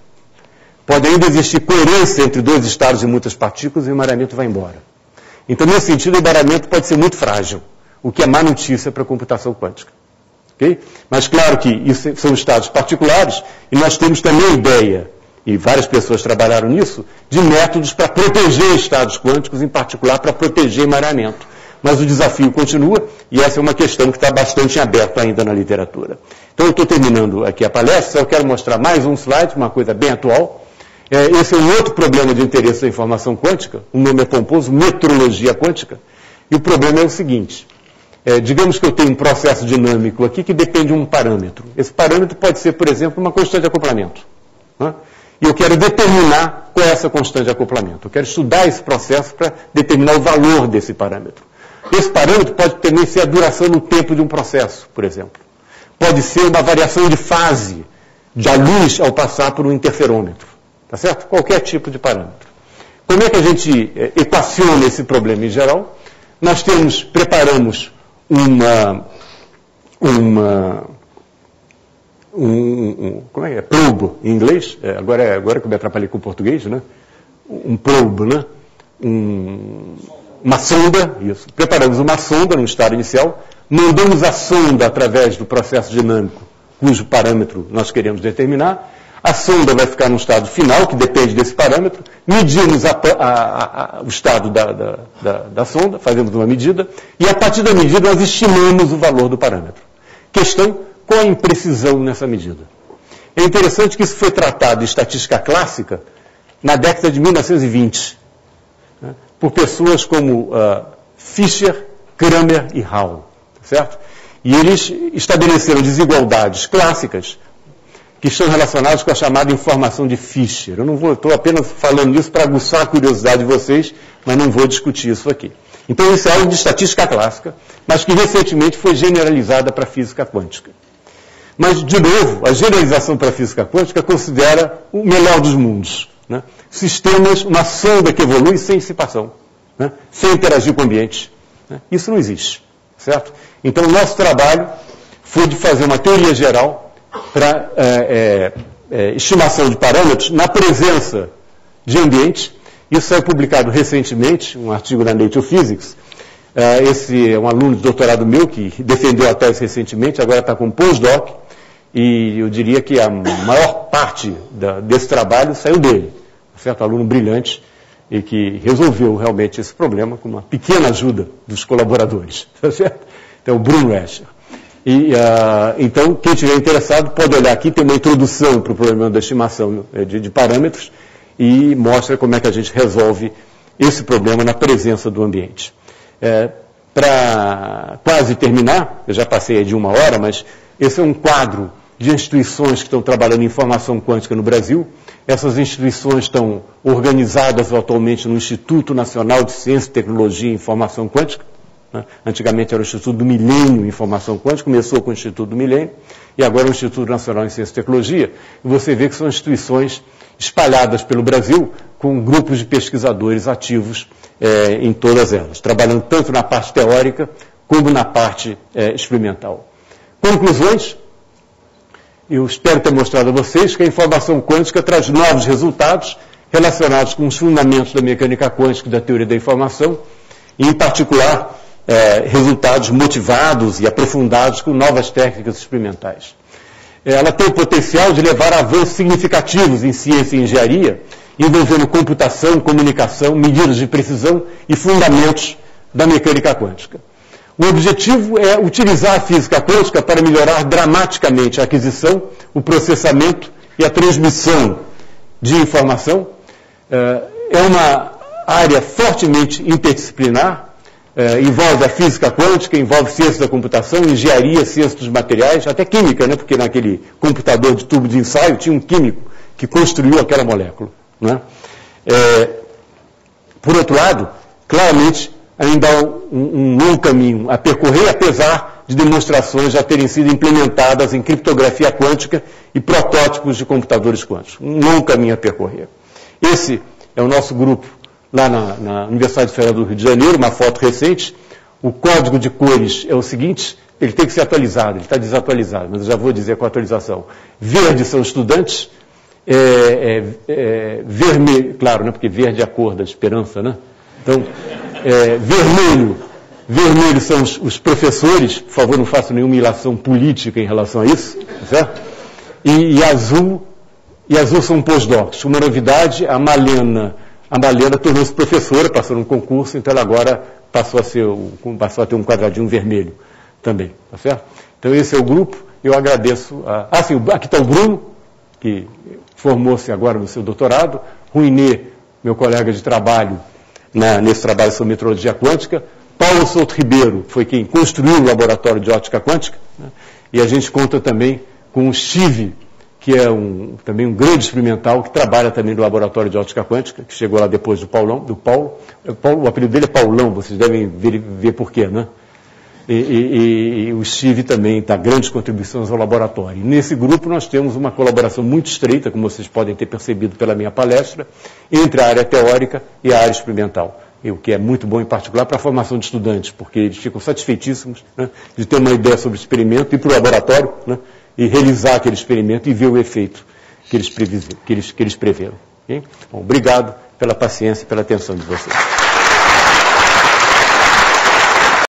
Pode ainda existir coerência entre dois estados e muitas partículas e o emaranhamento vai embora. Então, nesse sentido, o emaranhamento pode ser muito frágil, o que é má notícia para a computação quântica. Okay? Mas, claro que isso são estados particulares, e nós temos também a ideia, e várias pessoas trabalharam nisso, de métodos para proteger estados quânticos, em particular para proteger emaranhamento. Mas o desafio continua, e essa é uma questão que está bastante aberta ainda na literatura. Então, eu estou terminando aqui a palestra, eu quero mostrar mais um slide, uma coisa bem atual. Esse é um outro problema de interesse da informação quântica, o nome é pomposo, metrologia quântica, e o problema é o seguinte, digamos que eu tenho um processo dinâmico aqui que depende de um parâmetro. Esse parâmetro pode ser, por exemplo, uma constante de acoplamento. Né? E eu quero determinar qual é essa constante de acoplamento. Eu quero estudar esse processo para determinar o valor desse parâmetro. Esse parâmetro pode também ser a duração no tempo de um processo, por exemplo. Pode ser uma variação de fase da luz ao passar por um interferômetro. Tá certo? Qualquer tipo de parâmetro. Como é que a gente equaciona esse problema em geral? Nós preparamos como é que é? Probe em inglês, agora que eu me atrapalhei com o português, né? Um probe, né? Uma sonda, isso. Preparamos uma sonda no estado inicial, mandamos a sonda através do processo dinâmico, cujo parâmetro nós queremos determinar. A sonda vai ficar no estado final, que depende desse parâmetro, medimos o estado da sonda, fazemos uma medida, e a partir da medida nós estimamos o valor do parâmetro. Questão, qual a imprecisão nessa medida? É interessante que isso foi tratado em estatística clássica na década de 1920, né, por pessoas como Fischer, Kramer e Hall, certo? E eles estabeleceram desigualdades clássicas que estão relacionados com a chamada informação de Fischer. Eu estou apenas falando isso para aguçar a curiosidade de vocês, mas não vou discutir isso aqui. Então, isso é algo de estatística clássica, mas que recentemente foi generalizada para a física quântica. Mas, de novo, a generalização para a física quântica considera o melhor dos mundos. Né? Sistemas, uma sonda que evolui sem dissipação, né? Sem interagir com o ambiente. Né? Isso não existe, certo? Então, o nosso trabalho foi de fazer uma teoria geral para estimação de parâmetros na presença de ambiente. Isso foi publicado recentemente, um artigo na Nature Physics. Esse é um aluno de doutorado meu que defendeu a tese recentemente, agora está com postdoc, e eu diria que a maior parte desse trabalho saiu dele. Um certo aluno brilhante e que resolveu realmente esse problema com uma pequena ajuda dos colaboradores. Tá certo? Então, o Bruno Escher. Então, quem estiver interessado pode olhar aqui, tem uma introdução para o problema da estimação de parâmetros e mostra como é que a gente resolve esse problema na presença do ambiente. Para quase terminar, eu já passei de 1 hora, mas esse é um quadro de instituições que estão trabalhando em informação quântica no Brasil. Essas instituições estão organizadas atualmente no Instituto Nacional de Ciência, Tecnologia e Informação Quântica. Antigamente era o Instituto do Milênio em Informação Quântica, começou com o Instituto do Milênio, e agora é o Instituto Nacional de Ciência e Tecnologia. E você vê que são instituições espalhadas pelo Brasil, com grupos de pesquisadores ativos em todas elas, trabalhando tanto na parte teórica como na parte experimental. Conclusões? Eu espero ter mostrado a vocês que a informação quântica traz novos resultados relacionados com os fundamentos da mecânica quântica e da teoria da informação, e, em particular, resultados motivados e aprofundados com novas técnicas experimentais. Ela tem o potencial de levar a avanços significativos em ciência e engenharia, envolvendo computação, comunicação, medidas de precisão e fundamentos da mecânica quântica. O objetivo é utilizar a física quântica para melhorar dramaticamente a aquisição, o processamento e a transmissão de informação. É uma área fortemente interdisciplinar, envolve a física quântica, envolve ciência da computação, engenharia, ciência dos materiais, até química, né? Porque naquele computador de tubo de ensaio tinha um químico que construiu aquela molécula. Né? Por outro lado, claramente, ainda há um longo caminho a percorrer, apesar de demonstrações já terem sido implementadas em criptografia quântica e protótipos de computadores quânticos. Um longo caminho a percorrer. Esse é o nosso grupo lá na Universidade Federal do Rio de Janeiro, uma foto recente. O código de cores é o seguinte, ele tem que ser atualizado, ele está desatualizado, mas eu já vou dizer com a atualização. Verde são estudantes, vermelho, claro, né, porque verde é a cor da esperança, né? Então, vermelho são os professores, por favor, não façam nenhuma ilação política em relação a isso, certo? E azul são pós-docs. Uma novidade, a Malena tornou-se professora, passou num concurso, então ela agora passou a ter um quadradinho vermelho também, tá certo? Então esse é o grupo, eu agradeço. Aqui está o Bruno, que formou-se agora no seu doutorado, Ruinê, meu colega de trabalho, nesse trabalho sobre metrologia quântica, Paulo Souto Ribeiro foi quem construiu o laboratório de óptica quântica, né? E a gente conta também com o Steve, que é também um grande experimental, que trabalha também no laboratório de óptica quântica, que chegou lá depois do Paulo. O apelido dele é Paulão, vocês devem ver por quê, né? E o Steve também dá grandes contribuições ao laboratório. E nesse grupo nós temos uma colaboração muito estreita, como vocês podem ter percebido pela minha palestra, entre a área teórica e a área experimental. E o que é muito bom, em particular, para a formação de estudantes, porque eles ficam satisfeitíssimos, né, de ter uma ideia sobre o experimento, ir para o laboratório, né, e realizar aquele experimento e ver o efeito que eles preveram. Okay? Bom, obrigado pela paciência e pela atenção de vocês.